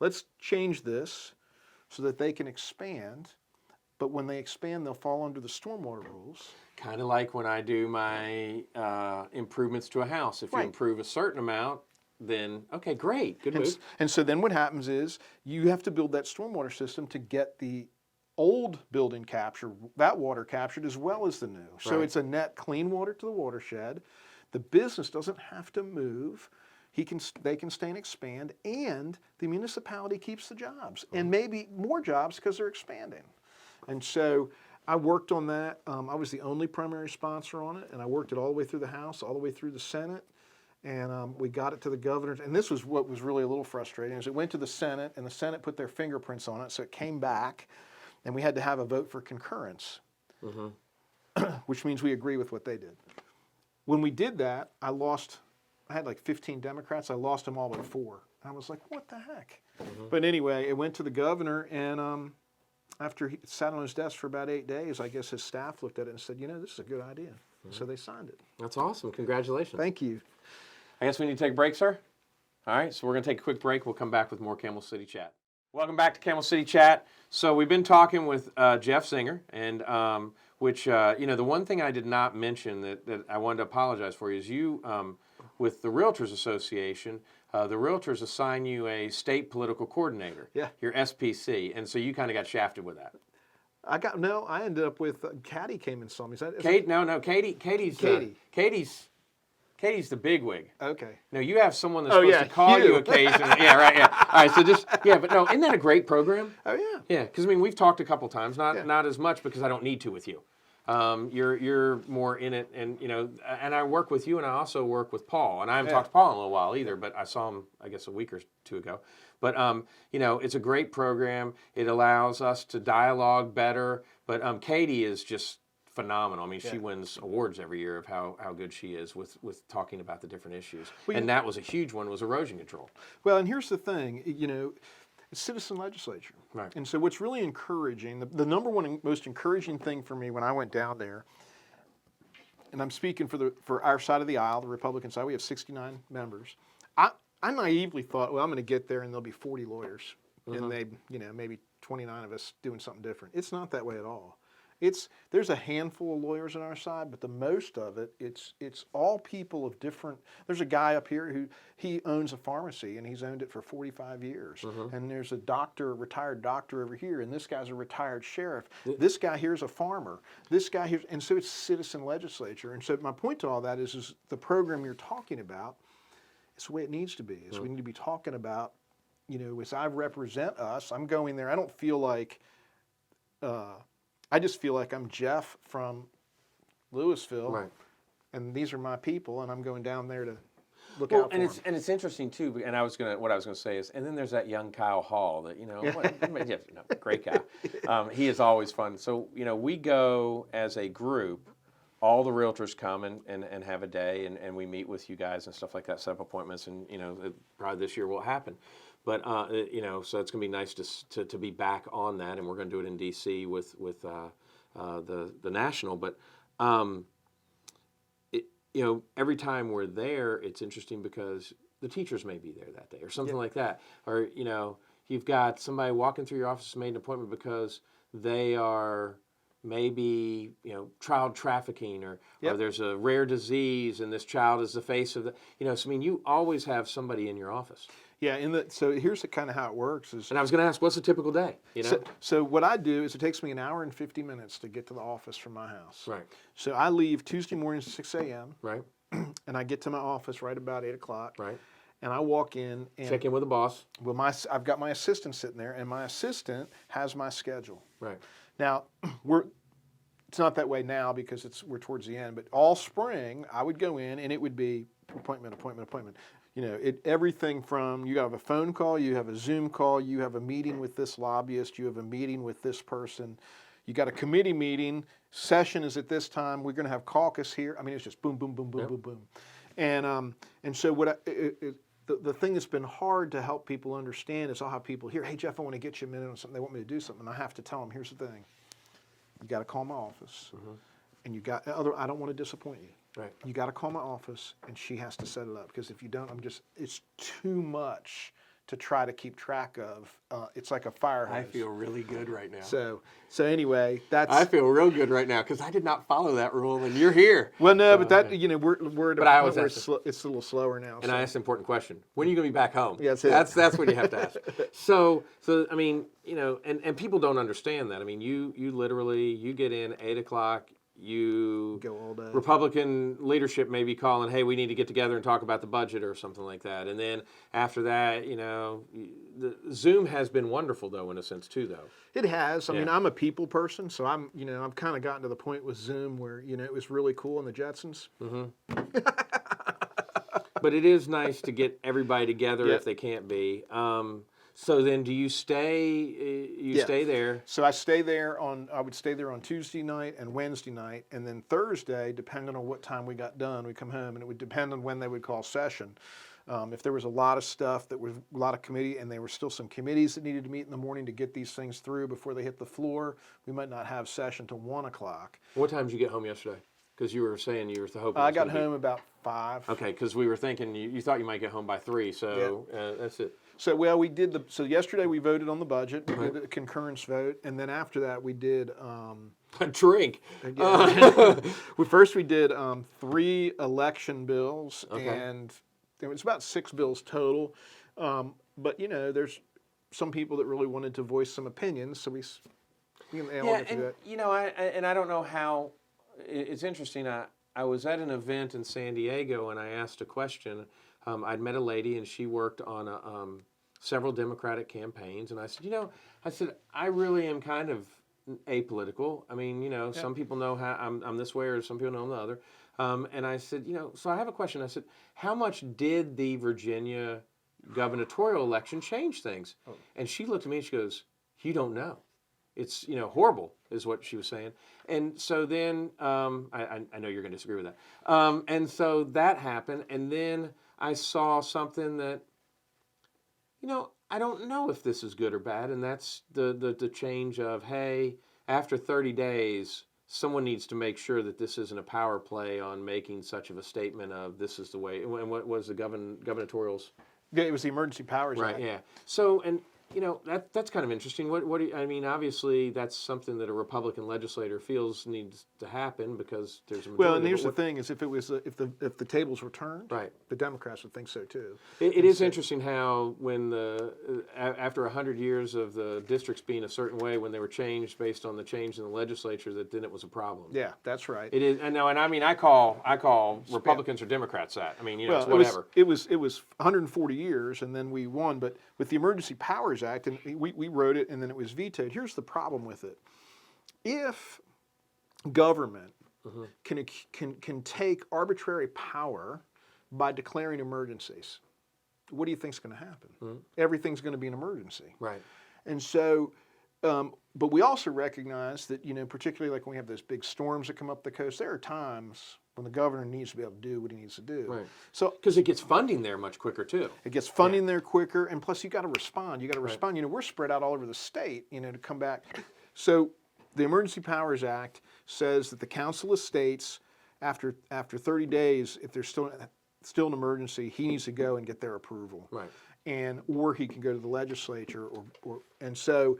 let's change this so that they can expand, but when they expand, they'll fall under the stormwater rules. Kind of like when I do my improvements to a house. If you improve a certain amount, then, okay, great, good move. And so then what happens is you have to build that stormwater system to get the old building that water captured as well as the new. So it's a net clean water to the watershed. The business doesn't have to move. They can stay and expand, and the municipality keeps the jobs, and maybe more jobs because they're expanding. And so I worked on that. I was the only primary sponsor on it, and I worked it all the way through the House, all the way through the Senate. And we got it to the governor, and this was what was really a little frustrating, is it went to the Senate, and the Senate put their fingerprints on it, so it came back, and we had to have a vote for concurrence, which means we agree with what they did. When we did that, I had like 15 Democrats, I lost them all but 4. And I was like, what the heck? But anyway, it went to the governor, and after he sat on his desk for about 8 days, I guess his staff looked at it and said, this is a good idea. So they signed it. That's awesome. Congratulations. Thank you. I guess we need to take a break, sir. All right, so we're going to take a quick break. We'll come back with more Camel City Chat. Welcome back to Camel City Chat. So we've been talking with Jeff Zenger, and the one thing I did not mention that I wanted to apologize for is you, with the Realtors Association, the Realtors assign you a state political coordinator, your SPC, and so you kind of got shafted with that. I ended up with, Katie came and saw me. Katie's the bigwig. Okay. No, you have someone that's supposed to call you occasionally. Yeah, right, yeah. All right, so but no, isn't that a great program? Oh, yeah. Yeah, because, we've talked a couple times, not as much because I don't need to with you. You're more in it, and, and I work with you, and I also work with Paul, and I haven't talked to Paul in a little while either, but I saw him, I guess, a week or 2 ago. But, it's a great program. It allows us to dialogue better, but Katie is just phenomenal. She wins awards every year of how good she is with talking about the different issues. And that was a huge one, was erosion control. Well, and here's the thing, it's citizen legislature. Right. And so what's really encouraging, the number one and most encouraging thing for me when I went down there, and I'm speaking for our side of the aisle, the Republican side, we have 69 members. I naively thought, well, I'm going to get there and there'll be 40 lawyers, and maybe 29 of us doing something different. It's not that way at all. there's a handful of lawyers on our side, but the most of it, it's all people of different. There's a guy up here who he owns a pharmacy and he's owned it for 45 years. And there's a doctor, a retired doctor over here, and this guy's a retired sheriff. This guy here is a farmer. This guy here, and so it's citizen legislature. And so my point to all that is the program you're talking about. It's the way it needs to be. Is we need to be talking about, as I represent us, I'm going there. I don't feel like. I just feel like I'm Jeff from Louisville, Right. and these are my people, and I'm going down there to look Well, out for and them. it's interesting too. And what I was gonna say is, and then there's that young Kyle Hall that great guy. He is always fun. So we go as a group. All the realtors come and have a day, and we meet with you guys and stuff like that, set up appointments, and probably this year will happen. But so it's gonna be nice to be back on that, and we're gonna do it in D.C. with the national. But every time we're there, it's interesting because the teachers may be there that day or something like that, or you've got somebody walking through your office made an appointment because they are maybe child trafficking or there's a rare disease and this child is the face of the so you always have somebody in your office. Yeah, so here's kind of how it works. And I was going to ask, what's a typical day? So what I do is it takes me an hour and 50 minutes to get to the office from my house. Right. So I leave Tuesday mornings at 6 a.m. Right. And I get to my office right about 8 o'clock. Right. And I walk in and check in with the boss. Well, I've got my assistant sitting there, and my assistant has my schedule. Right. Now it's not that way now because we're towards the end. But all spring, I would go in, and it would be appointment. Everything from you have a phone call, you have a Zoom call, you have a meeting with this lobbyist, you have a meeting with this person, you got a committee meeting. Session is at this time. We're going to have caucus here. I mean, it's just boom, boom, boom, boom, boom, boom, and so the thing that's been hard to help people understand is I'll have people here. Hey Jeff, I want to get you a minute on something. They want me to do something, and I have to tell them. Here's the thing. You got to call my office, and I don't want to disappoint you. Right. You got to call my office, and she has to set it up because if you don't, it's too much to try to keep track of. It's like a fire hose. I feel really good right now. So anyway, I feel real good right now because I did not follow that rule, and you're here. Well, no, but that we're at But I always it's a little slower now. And I asked an important question: when are you going to be back home? Yeah, that's what you have to ask. So I mean, and people don't understand that. I mean, you literally get in 8 o'clock. You go all day. Republican leadership may be calling, hey, we need to get together and talk about the budget or something like that. And then after that, the Zoom has been wonderful though, in a sense too, though. It has. I mean, I'm a people person, so I've kind of gotten to the point with Zoom where it was really cool in the Jetsons. But it is nice to get everybody together if they can't be. So then, do you stay? Stay there? So I stay there I would stay there on Tuesday night and Wednesday night, and then Thursday, depending on what time we got done, we come home, and it would depend on when they would call session. If there was a lot of stuff that was a lot of committee, and there were still some committees that needed to meet in the morning to get these things through before they hit the floor, we might not have session till 1 o'clock. What time did you get home yesterday? Because you were saying you were hoping. I got home about 5. Okay, because we were thinking you thought you might get home by 3, so that's it. So we did so yesterday we voted on the budget, we did a concurrence vote, and then after that we did a drink. First we did 3 election bills, and it was about 6 bills total. But there's some people that really wanted to voice some opinions, so we and I don't know how. It's interesting. I was at an event in San Diego, and I asked a question. I'd met a lady, and she worked on several Democratic campaigns, and I said, I really am kind of apolitical. I mean, some people know how I'm this way, or some people know I'm the other. And I said, so I have a question. I said, how much did the Virginia gubernatorial election change things? Oh. And she looked at me and she goes, you don't know. It's, horrible is what she was saying. And so then, I know you're going to disagree with that. And so that happened. And then I saw something that, I don't know if this is good or bad. And that's the change of, hey, after 30 days, someone needs to make sure that this isn't a power play on making such of a statement of this is the way. And what was the gubernatorials? Yeah, it was the Emergency Powers Act. Right, yeah. So, that's kind of interesting. What do you, I mean? Obviously, that's something that a Republican legislator feels needs to happen because there's a majority. Well, and here's the thing: is if the tables were turned, right, the Democrats would think so too. It is interesting how when after 100 years of the districts being a certain way, when they were changed based on the change in the legislature, that then it was a problem. Yeah, that's right. It is, and I mean, I call Republicans or Democrats that. I mean, it's whatever. It was 140 years, and then we won. But with the Emergency Powers Act, and we wrote it, and then it was vetoed. Here's the problem with it: if government can take arbitrary power by declaring emergencies, what do you think's going to happen? Everything's going to be an emergency, right? And so. But we also recognize that, particularly like when we have those big storms that come up the coast, there are times when the governor needs to be able to do what he needs to do. Right. So because it gets funding there much quicker too. It gets funding there quicker, and plus you got to respond. You got to respond. We're spread out all over the state, to come back. So the Emergency Powers Act says that the Council of States, after 30 days, if there's still an emergency, he needs to go and get their approval. Right. Or he can go to the legislature, and so.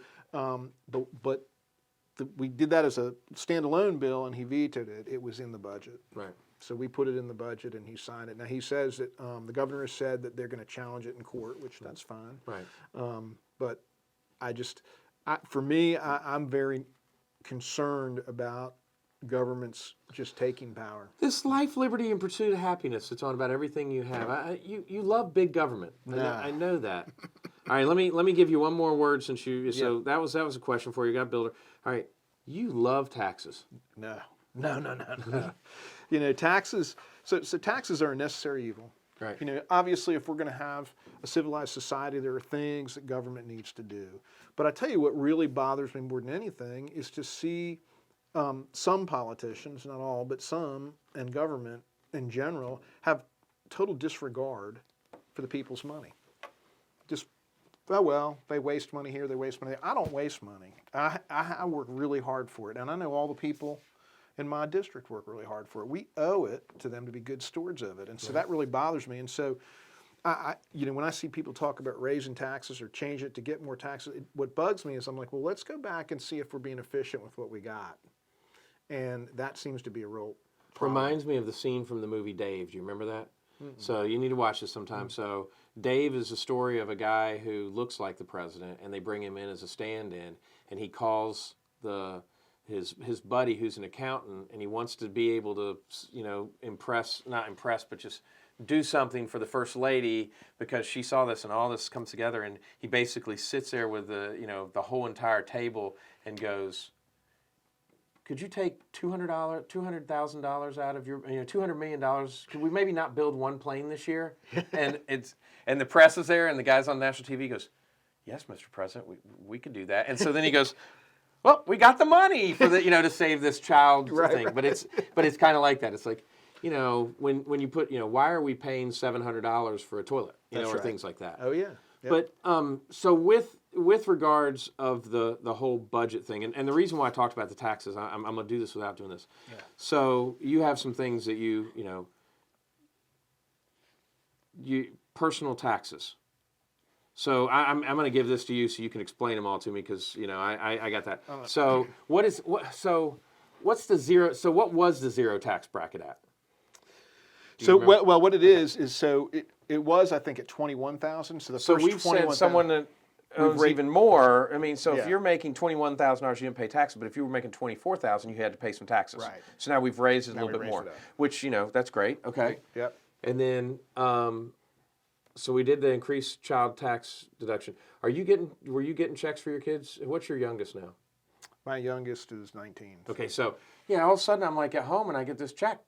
We did that as a standalone bill, and he vetoed it. It was in the budget. Right. So we put it in the budget, and he signed it. Now he says that the governor has said that they're going to challenge it in court, which that's fine. Right. But I'm very concerned about governments just taking power. This life, liberty, and pursuit of happiness. It's on about everything you have. You love big government. Nah. I know that. All right, let me give you one more word since you. So Yep. that was a question for you. Got builder. All right, you love taxes. No. Taxes. So taxes are a necessary evil. Right. Obviously, if we're going to have a civilized society, there are things that government needs to do. But I tell you what really bothers me more than anything is to see some politicians, not all, but some, and government in general, have total disregard for the people's money. Just, they waste money here, they waste money there. I don't waste money. I work really hard for it, and I know all the people in my district work really hard for it. We owe it to them to be good stewards of it, and so that really bothers me. And so, when I see people talk about raising taxes or change it to get more taxes, what bugs me is I'm like, well, let's go back and see if we're being efficient with what we got. And that seems to be a real problem. Reminds me of the scene from the movie Dave. Do you remember that? So you need to watch this sometime. So Dave is a story of a guy who looks like the president, and they bring him in as a stand-in, and he calls his buddy who's an accountant, and he wants to be able to not impress, but just do something for the first lady because she saw this and all this comes together, and he basically sits there with the whole entire table and goes, could you take $200,000 out of your, $200 million? Could we maybe not build one plane this year? And the press is there, and the guy's on national TV goes, yes, Mr. President, we could do that. And so then he goes, well, we got the money for to save this child thing. Right. But it's kind of like that. It's like, when you put, why are we paying $700 for a toilet? Or things like that. Oh yeah. Yep. But so with regards of the whole budget thing, and the reason why I talked about the taxes, I'm going to do this without doing this. Yeah. So you have some things that you personal taxes. So I'm going to give this to you so you can explain them all to me because I got that. So what's the zero? So what was the zero tax bracket at? So what it is so it was I think at 21,000. So the first we've said someone that owns even more. I mean, so if you're making $21,000, you didn't pay taxes. But if you were making $24,000, you had to pay some taxes. Right. So now we've raised it a little bit more, which that's great. Okay. Yep. And then so we did the increased child tax deduction. Were you getting checks for your kids? What's your youngest now? My youngest is 19. Okay, so all of a sudden I'm like at home and I get this check,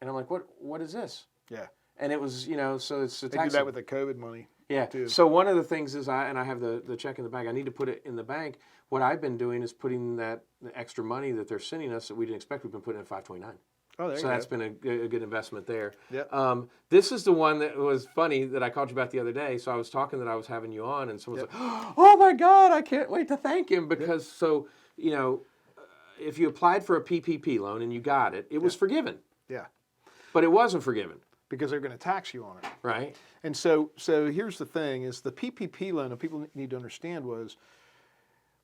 and I'm like, what is this? Yeah. And it was so it's the they tax. do that with the COVID money. Yeah. Too. So one of the things is I have the check in the bank. I need to put it in the bank. What I've been doing is putting the extra money that they're sending us that we didn't expect. We've been putting in 529. Oh, there you go. So that's been a good investment there. Yep. This is the one that was funny that I called you about the other day. So I was talking that I was having you on, and someone's like, "Oh my God, I can't wait to thank him because if you applied for a PPP loan and you got it, it was forgiven. Yeah. But it wasn't forgiven. because they're going to tax you on it. Right. And so here's the thing: is the PPP loan. What people need to understand was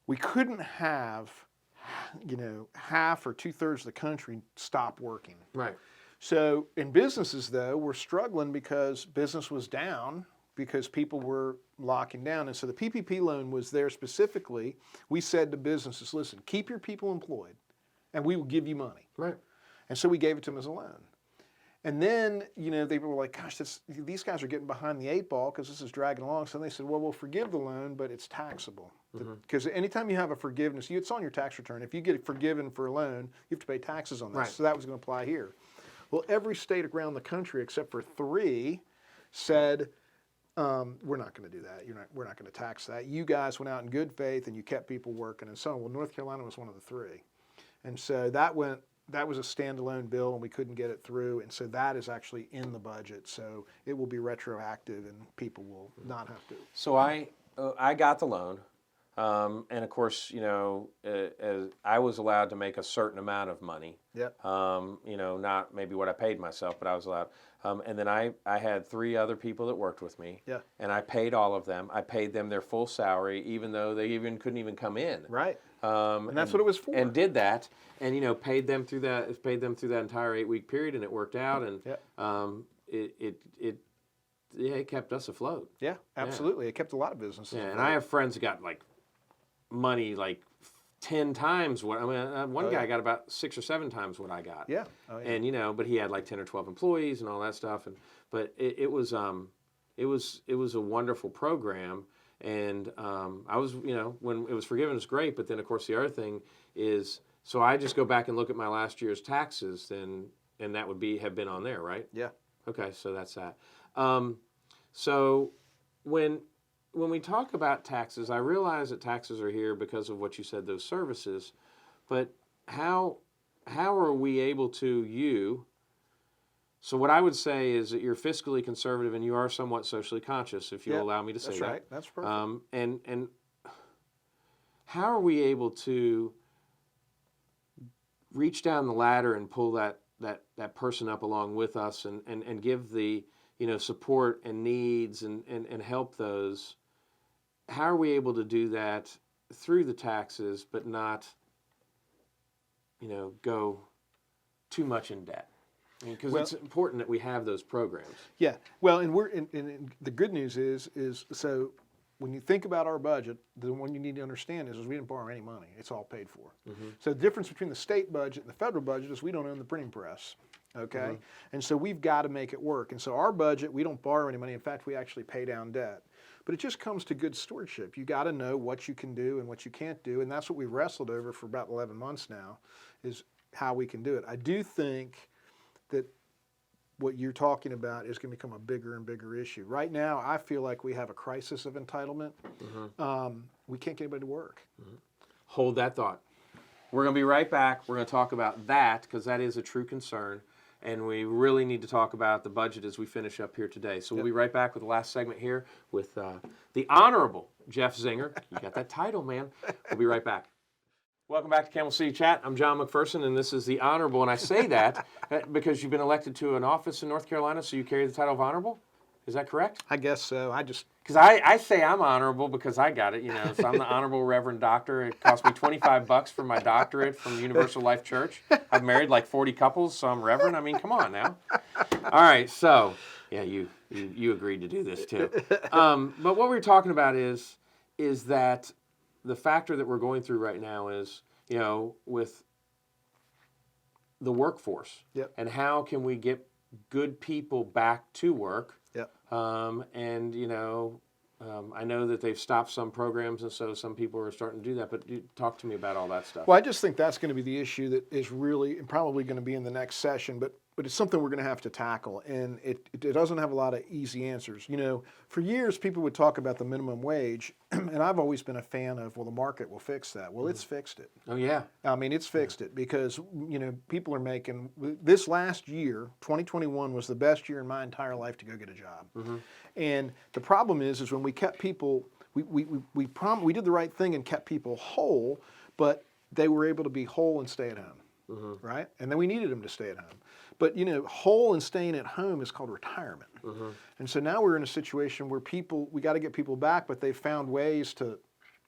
we couldn't have, half or 2/3 of the country stop working. Right. So in businesses, though, we're struggling because business was down because people were locking down. And so the PPP loan was there specifically. We said to businesses, listen, keep your people employed and we will give you money. Right. And so we gave it to them as a loan. And then, they were like, gosh, these guys are getting behind the 8 ball because this is dragging along. So they said, well, we'll forgive the loan, but it's taxable. Because anytime you have a forgiveness, it's on your tax return. If you get forgiven for a loan, you have to pay taxes on that. Right. So that was going to apply here. Well, every state around the country except for 3 said, we're not going to do that. We're not going to tax that. You guys went out in good faith and you kept people working and so on. Well, North Carolina was one of the 3. And so that was a standalone bill and we couldn't get it through. And so that is actually in the budget. So it will be retroactive and people will not have to. So I got the loan. And of course, I was allowed to make a certain amount of money. Yep. Not maybe what I paid myself, but I was allowed. And then I had 3 other people that worked with me. Yeah. And I paid all of them. I paid them their full salary, even though they couldn't even come in. Right. And that's what it was for. And did that, and paid them through that entire 8-week period, and it worked out. And it kept us afloat. Yeah, absolutely. Yeah. It kept a lot of businesses. Yeah, afloat. and I have friends that got money 10 times what one guy got about 6 or 7 times what I got. Yeah. Oh, yeah. And but he had 10 or 12 employees and all that stuff, but it was a wonderful program, and I was when it was forgiven, it was great. But then of course the other thing is, so I just go back and look at my last year's taxes, and that would have been on there, right? Yeah. Okay, so that's that. So when we talk about taxes, I realize that taxes are here because of what you said, those services, but how are we able to so what I would say is that you're fiscally conservative and you are somewhat socially conscious, if you'll allow me to say that. That's right. That's perfect. And how are we able to reach down the ladder and pull that person up along with us and give the support and needs and help those? How are we able to do that through the taxes, but not, go too much in debt? Because it's important that we have those programs. Yeah. Well, and the good news is so when you think about our budget, the one you need to understand is we didn't borrow any money. It's all paid for. Mm-hmm. So the difference between the state budget and the federal budget is we don't own the printing press. Okay? Mm-hmm. And so we've got to make it work. And so our budget, we don't borrow any money. In fact, we actually pay down debt. But it just comes to good stewardship. You got to know what you can do and what you can't do. And that's what we've wrestled over for about 11 months now, is how we can do it. I do think that what you're talking about is going to become a bigger and bigger issue. Right now, I feel like we have a crisis of entitlement. Mm-hmm. We can't get anybody to work. Mm-hmm. Hold that thought. We're going to be right back. We're going to talk about that because that is a true concern. And we really need to talk about the budget as we finish up here today. So we'll be right back with the last segment here with the Honorable Jeff Zenger. You got that title, man. We'll be right back. Welcome back to Camel City Chat. I'm John McPherson, and this is the Honorable. And I say that because you've been elected to an office in North Carolina, so you carry the title of Honorable? Is that correct? I guess so. Because I say I'm honorable because I got it, So I'm the Honorable Reverend Doctor. It cost me $25 for my doctorate from Universal Life Church. I've married 40 couples, so I'm Reverend. I mean, come on now. All right, so yeah, you agreed to do this too. But what we're talking about is that the factor that we're going through right now is, with the workforce. Yep. And how can we get good people back to work? Yep. I know that they've stopped some programs, and so some people are starting to do that. But talk to me about all that stuff. Well, I just think that's going to be the issue that is really and probably going to be in the next session. But it's something we're going to have to tackle, and it doesn't have a lot of easy answers. For years people would talk about the minimum wage, and I've always been a fan of, well, the market will fix that. Well, it's fixed it. Oh yeah. I mean, it's fixed it because people are making this last year, 2021 was the best year in my entire life to go get a job. Mm-hmm. And the problem is when we kept people, we did the right thing and kept people whole, but they were able to be whole and stay at home. Mm-hmm. Right? And then we needed them to stay at home. But, whole and staying at home is called retirement. And so now we're in a situation where we got to get people back, but they've found ways to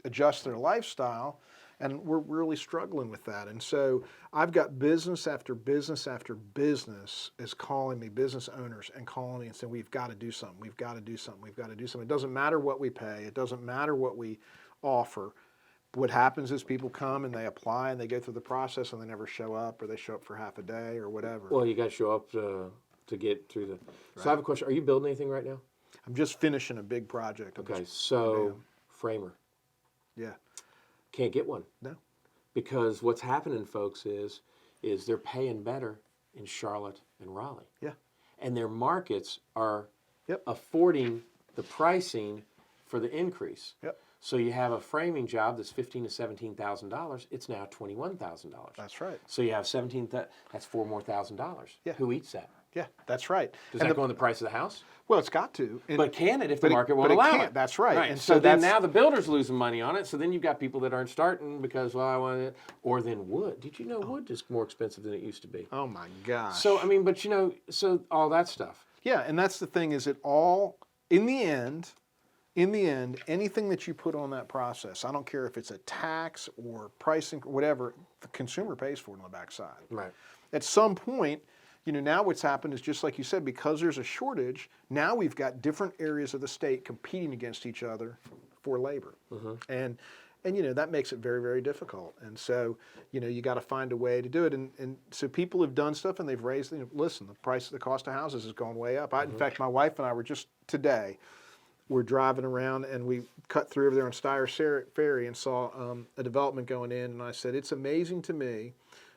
adjust their lifestyle, and we're really struggling with that. And so I've got business after business after business is calling me, business owners, and calling me and saying, we've got to do something, we've got to do something, we've got to do something. It doesn't matter what we pay, it doesn't matter what we offer. What happens is people come and they apply and they go through the process and they never show up, or they show up for half a day or whatever. Well, you got to show up to get through the... Right. So I have a question. Are you building anything right now? I'm just finishing a big project. Okay, so framer. Yeah. Can't get one. No. Because what's happening, folks, is they're paying better in Charlotte and Raleigh. Yeah. And their markets are affording the pricing for the increase. Yep. So you have a framing job that's $15,000 to $17,000. It's now $21,000. That's right. So you have that's $4,000 more. Yeah. Who eats that? Yeah, that's right. Does that go on the price of the house? Well, it's got to. But can it if the market won't allow it? That's right. And so then now the builder's losing money on it. So then you've got people that aren't starting because, well, I want it. Or then wood. Did you know wood is more expensive than it used to be? Oh, my gosh. So, I mean, but so all that stuff. Yeah, and that's the thing is it all, in the end, anything that you put on that process, I don't care if it's a tax or pricing, whatever, the consumer pays for it on the backside. Right. At some point, now what's happened is just like you said, because there's a shortage, now we've got different areas of the state competing against each other for labor. And that makes it very, very difficult. And so, you got to find a way to do it. And so people have done stuff and they've raised, listen, the cost of houses has gone way up. In fact, my wife and I were just today, we're driving around and we cut through over there on Steyr Ferry and saw a development going in. And I said, it's amazing to me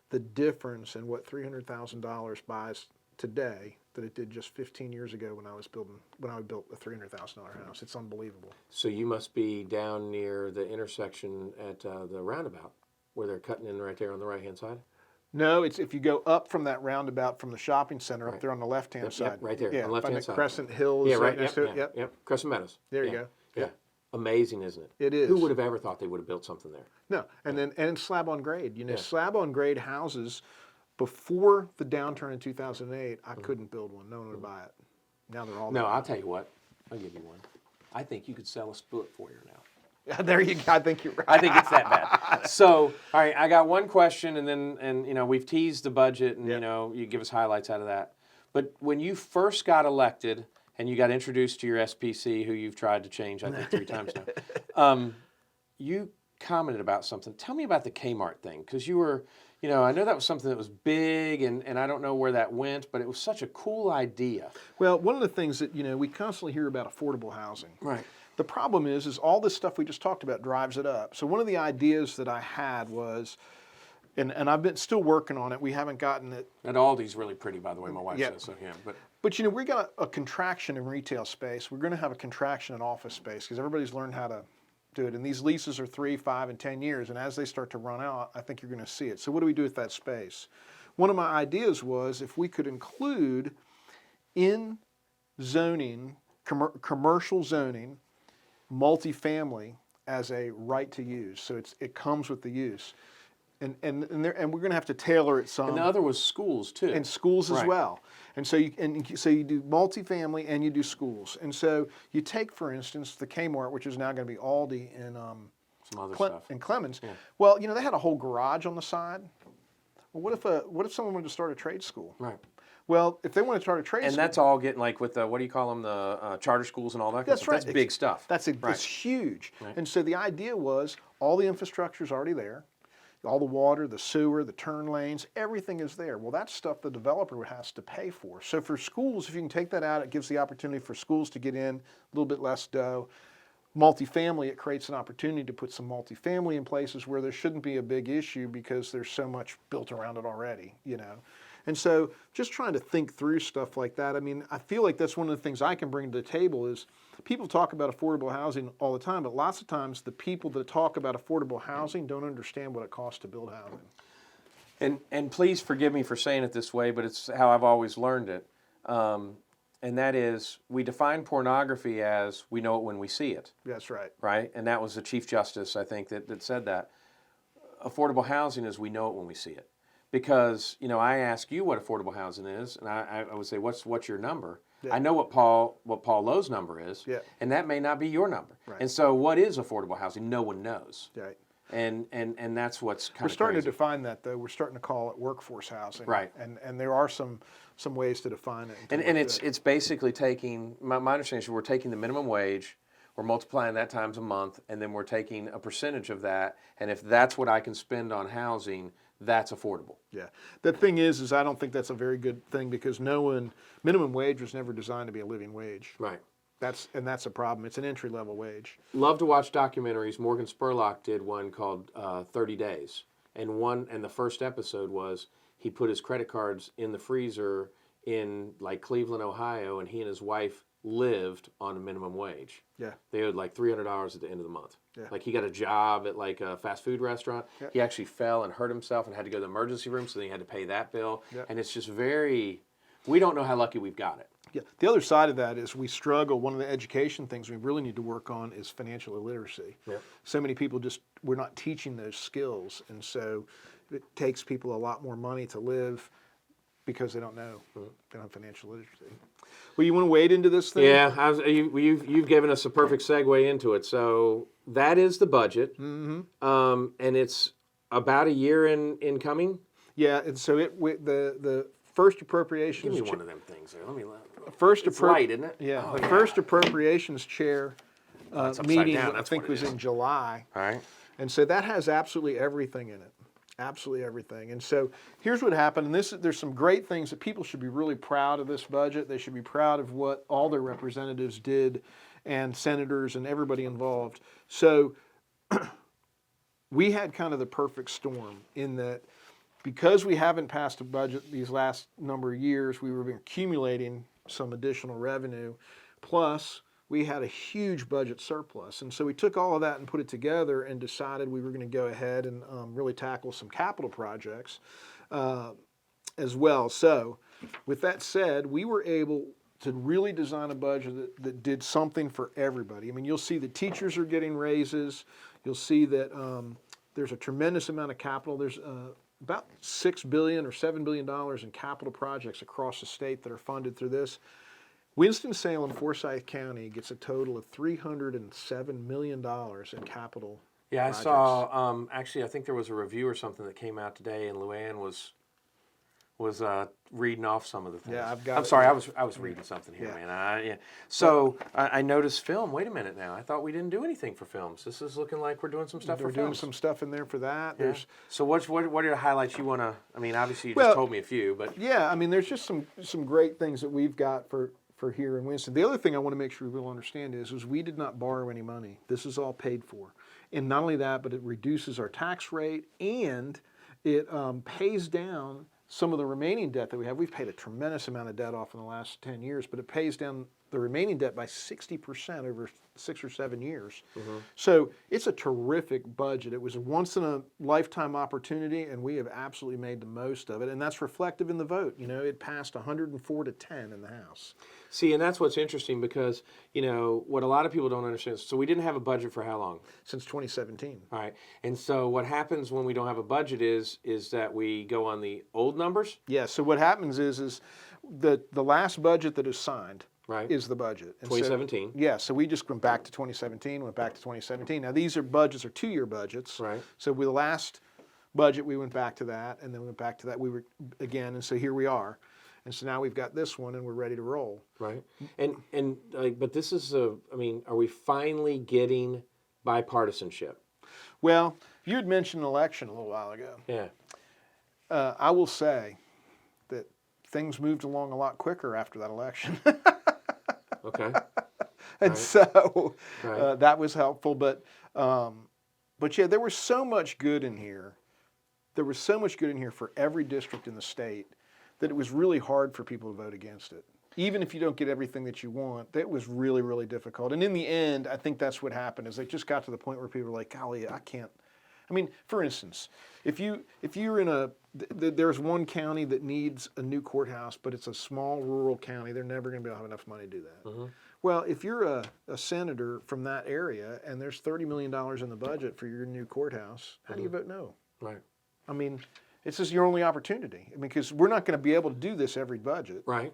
the difference in what $300,000 buys today that it did just 15 years ago when I built a $300,000 house. It's unbelievable. So you must be down near the intersection at the roundabout where they're cutting in right there on the right-hand side? No, it's if you go up from that roundabout from the shopping center up there on the left-hand side. Yep, right there, yeah, on the left-hand the side. Crescent Hills. Yeah, right next to it. Yep. Crescent Meadows. There you go. Yeah. Amazing, isn't it? It is. Who would have ever thought they would have built something there? No, and slab on grade. Slab on grade houses. Before the downturn in 2008, I couldn't build one. No one would buy it. Now they're all. No, I'll tell you what. I'll give you one. I think you could sell a split foyer now. There you go. I think you're right. I think it's that bad. So, all right, I got one question, and we've teased the budget, and you give us highlights out of that. But when you first got elected, and you got introduced to your SPC, who you've tried to change, I think 3 times now, you commented about something. Tell me about the Kmart thing, because you were, I know that was something that was big, and I don't know where that went, but it was such a cool idea. Well, one of the things that, we constantly hear about affordable housing. Right. The problem is all this stuff we just talked about drives it up. So one of the ideas that I had was, and I've been still working on it, we haven't gotten it. And Aldi's really pretty, by the way, my wife says so, yeah. But we got a contraction in retail space. We're going to have a contraction in office space because everybody's learned how to do it. And these leases are 3, 5, and 10 years. And as they start to run out, I think you're going to see it. So what do we do with that space? One of my ideas was if we could include in zoning, commercial zoning, multifamily as a right to use. So it comes with the use. And we're going to have to tailor it some. And the other was schools too. And schools as well. And so you do multifamily and you do schools. And so you take, for instance, the Kmart, which is now going to be Aldi and some other stuff. And Clemens. Yeah. Well, they had a whole garage on the side. Well, what if someone wanted to start a trade school? Right. Well, if they want to start a trade school. And that's all getting like with the, what do you call them, the charter schools and all that kind of stuff. Right. That's big stuff. That's huge. Right. And so the idea was all the infrastructure is already there. All the water, the sewer, the turn lanes, everything is there. Well, that's stuff the developer has to pay for. So for schools, if you can take that out, it gives the opportunity for schools to get in a little bit less dough. Multifamily, it creates an opportunity to put some multifamily in places where there shouldn't be a big issue because there's so much built around it already, And so just trying to think through stuff like that. I mean, I feel like that's one of the things I can bring to the table is people talk about affordable housing all the time, but lots of times the people that talk about affordable housing don't understand what it costs to build housing. And please forgive me for saying it this way, but it's how I've always learned it. And that is, we define pornography as we know it when we see it. That's right. Right? And that was the Chief Justice, I think, that said that. Affordable housing is we know it when we see it. because I ask you what affordable housing is, and I would say what's your number. Yeah. I know what Paul Lowe's number is, Yeah. and that may not be your number. Right. And so, what is affordable housing? No one knows. Right. And that's what's kind of We're starting crazy. to define that, though. We're starting to call it workforce housing. Right. And there are some ways to define it. And it's basically taking, my understanding is we're taking the minimum wage, we're multiplying that times a month, and then we're taking a percentage of that, and if that's what I can spend on housing, that's affordable. Yeah. The thing is I don't think that's a very good thing, because minimum wage was never designed to be a living wage. Right. That's a problem. It's an entry-level wage. Love to watch documentaries. Morgan Spurlock did one called 30 Days. And the first episode was he put his credit cards in the freezer in like Cleveland, Ohio, and he and his wife lived on a minimum wage. Yeah. They owed like $300 at the end of the month. Yeah. Like he got a job at like a fast food restaurant. Yeah. He actually fell and hurt himself and had to go to the emergency room, so then he had to pay that bill. Yeah. And it's just we don't know how lucky we've got it. Yeah. The other side of that is we struggle. One of the education things we really need to work on is financial illiteracy. Yeah. So many people we're not teaching those skills, and so it takes people a lot more money to live because they don't know. They don't have financial literacy. Well, you want to wade into this thing? Yeah, you've given us a perfect segue into it. So that is the budget, and it's about a year in coming. Yeah, and so the first appropriations. Give me one of them things there. Let me. It's light, isn't it? Yeah, Oh, the first appropriations chair it's upside meeting down, I that's think what it was is. in July, All right. and so that has absolutely everything in it. Absolutely everything. And so here's what happened, and there's some great things that people should be really proud of this budget. They should be proud of what all their representatives did, and senators and everybody involved. So we had kind of the perfect storm in that, because we haven't passed a budget these last number of years, we were accumulating some additional revenue, plus we had a huge budget surplus. And so we took all of that and put it together and decided we were going to go ahead and really tackle some capital projects as well. So with that said, we were able to really design a budget that did something for everybody. I mean, you'll see the teachers are getting raises. You'll see that there's a tremendous amount of capital. There's about $6 billion or $7 billion in capital projects across the state that are funded through this. Winston-Salem, Forsyth County gets a total of $307 million in capital Yeah, projects. I saw. Actually, I think there was a review or something that came out today, and Luann was reading off some of the things. Yeah, I've got I'm it. sorry, I was reading something here, Yeah. man. So I noticed film. Wait a minute now. I thought we didn't do anything for films. This is looking like we're doing some stuff We're for doing films. some stuff in there for that. Yeah. There's So what are the highlights you want to? I mean, obviously you Well, just told me a few, but Yeah, I mean, there's just some great things that we've got for here in Winston. The other thing I want to make sure people understand is we did not borrow any money. This is all paid for. And not only that, but it reduces our tax rate, and it pays down some of the remaining debt that we have. We've paid a tremendous amount of debt off in the last 10 years, but it pays down the remaining debt by 60% over 6 or 7 years. So it's a terrific budget. It was a once in a lifetime opportunity, and we have absolutely made the most of it. And that's reflective in the vote. You know, it passed 104 to 10 in the House. see, and that's what's interesting because what a lot of people don't understand. So we didn't have a budget for how long? Since 2017. All right. And so what happens when we don't have a budget is that we go on the old numbers, Yeah, so what happens is the last budget that is signed right? is the budget. And 2017. So, yeah, so we just went back to 2017, went back to 2017. Now these are 2-year budgets. Right. So with the last budget, we went back to that, and then we went back to that. We were again, and so here we are. And so now we've got this one, and we're ready to roll. Right. And but this is I mean, are we finally getting bipartisanship? Well, you had mentioned an election a little while ago. Yeah. I will say that things moved along a lot quicker after that election. Okay. And Right. so Right. that was helpful. But yeah, there was so much good in here. There was so much good in here for every district in the state that it was really hard for people to vote against it. Even if you don't get everything that you want, that was really, really difficult. And in the end, I think that's what happened, is they just got to the point where people were like, golly, I can't. I mean, for instance, if you're in there's one county that needs a new courthouse, but it's a small rural county, they're never going to be able to have enough money to do that. Well, if you're a senator from that area and there's $30 million in the budget for your new courthouse, how do you vote no? Right. I mean, This is your only opportunity. I mean, because we're not going to be able to do this every budget. Right.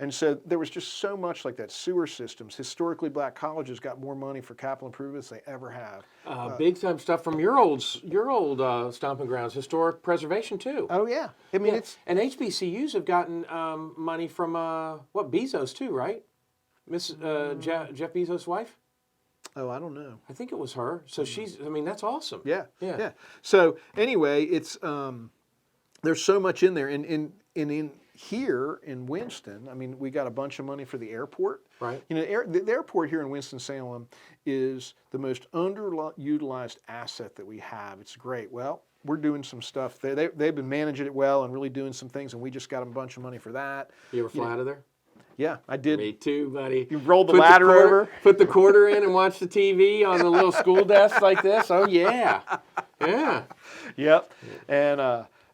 And so there was just so much like that. Sewer systems. Historically black colleges got more money for capital improvements than they ever have. Big time stuff from your old stomping grounds, historic preservation too. Oh yeah. I mean, Yeah. And HBCUs have gotten money from Bezos too, right? Jeff Bezos' wife. Oh, I don't know. I think it was her. So I mean, that's awesome. Yeah. Yeah. Yeah. So anyway, it's there's so much in there, and in here in Winston, I mean, we got a bunch of money for the airport. Right. You know, the airport here in Winston-Salem is the most underutilized asset that we have. It's great. Well, we're doing some stuff. They've been managing it well and really doing some things, and we just got a bunch of money for that. You ever fly out of there? Yeah, I did. Me too, buddy. You rolled the ladder over? Put the quarter in and watch the TV on the little school desk like this? Oh, yeah. Yeah. Yep.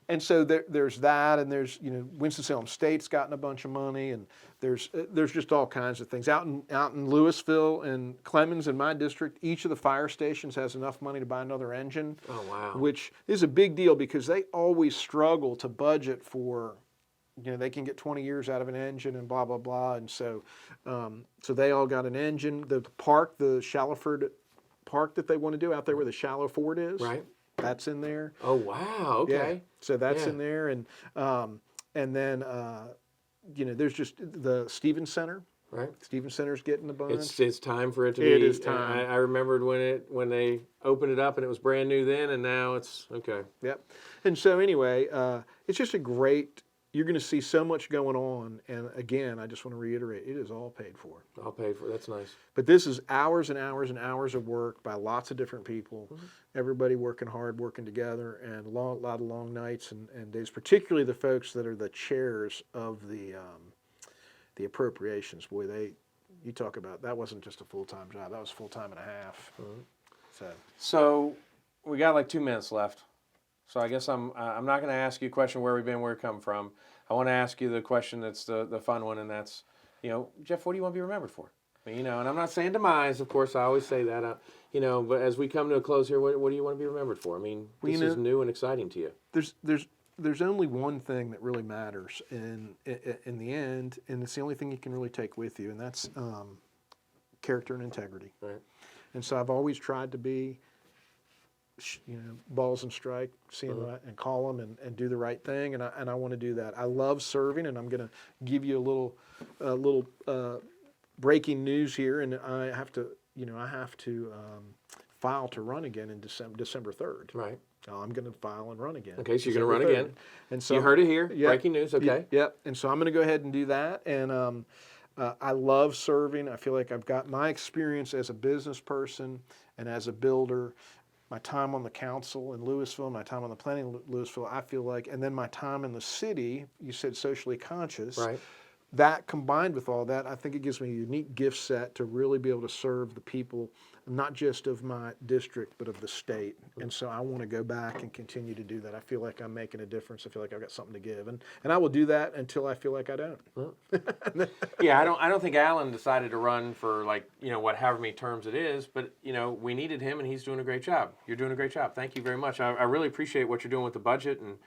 And so there's that, and there's, you know, Winston-Salem State's gotten a bunch of money, and there's just all kinds of things. Out in Louisville and Clemens in my district, each of the fire stations has enough money to buy another engine. Oh, wow. Which is a big deal because they always struggle to budget for, you know, they can get 20 years out of an engine and blah, blah, blah. And so they all got an engine. The park, the Shallowford Park that they want to do out there where the Shallow Ford is. Right. That's in there. Oh, wow. Okay. Yeah. So that's Yeah. in there. And then, you know, there's just the Stevens Center. Right. Stevens Center's getting a bunch. It's time for it to be. It is time. I remembered when they opened it up and it was brand new then, and now it's okay. Yep. And so anyway, it's just a great, you're going to see so much going on. And again, I just want to reiterate, it is all paid for. I'll pay for it. That's nice. But this is hours and hours and hours of work by lots of different people, everybody working hard, working together, and a lot of long nights and days, particularly the folks that are the chairs of the appropriations. Boy, you talk about, that wasn't just a full-time job, that was full-time and a half. So we got like 2 minutes left. So I guess I'm not going to ask you a question where we've been, where we come from. I want to ask you the question that's the fun one, and that's, you know, Jeff, what do you want to be remembered for? I mean, you know, and I'm not saying demise, of course. I always say that, you know. But as we come to a close here, what do you want to be remembered for? I mean, this is new and exciting to you. There's only one thing that really matters in the end, and it's the only thing you can really take with you, and that's character and integrity. Right. And so I've always tried to be, you know, balls and strike, see them right, and call them and do the right thing, and I want to do that. I love serving, and I'm going to give you a little breaking news here, and I have to file to run again in December 3rd. Right. I'm going to file and run again. Okay, so you're going to run again. And so you heard it here. Yeah, Breaking news. Okay. Yep. And so I'm going to go ahead and do that. And I love serving. I feel like I've got my experience as a business person and as a builder, my time on the council in Louisville, my time on the planning in Louisville, I feel like, and then my time in the city, you said socially conscious. Right. That combined with all that, I think it gives me a unique gift set to really be able to serve the people, not just of my district, but of the state. And so I want to go back and continue to do that. I feel like I'm making a difference. I feel like I've got something to give. And I will do that until I feel like I don't. Yeah, I don't think Alan decided to run for, like, you know, however many terms it is, but, you know, we needed him and he's doing a great job. You're doing a great job. Thank you very much. I really appreciate what you're doing with the budget and,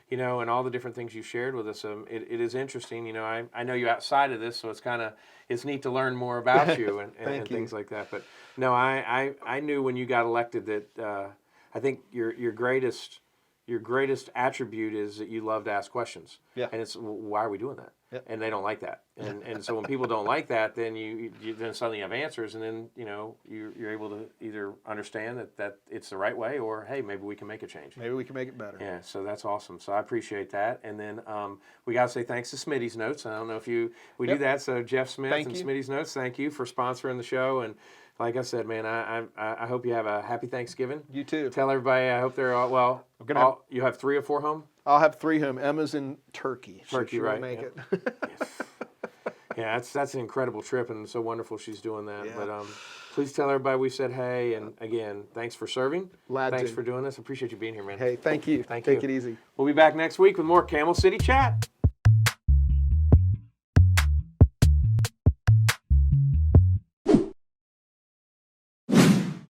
you know, and all the different things you shared with us. It is interesting. You know, I know you outside of this, so it's neat to learn more about you and things like that. But no, I knew when you got elected that I think your greatest attribute is that you love to ask questions. Yeah. And it's, why are we doing that? Yep. And they don't like that. And so when people don't like that, then you then suddenly have answers, and then, you know, you're able to either understand that it's the right way, or hey, maybe we can make a change. Maybe we can make it better. Yeah, so that's awesome. So I appreciate that. And then we got to say thanks to Smitty's Notes. I don't know if we do that. So Jeff Smith and Smitty's Notes, thank you for sponsoring the show. And like I said, man, I hope you have a happy Thanksgiving. You too. Tell everybody, I hope they're all well. You have 3 or 4 home? I'll have 3 home. Emma's in Turkey. Turkey, so right? Make it. Yes. Yeah, that's an incredible trip, and so wonderful she's doing that. Yeah. But please tell everybody we said hey, and again, thanks for serving. Thanks for doing this. Appreciate you being here, man. Hey, thank you. Thank you. Take it easy. We'll be back next week with more Camel City Chat.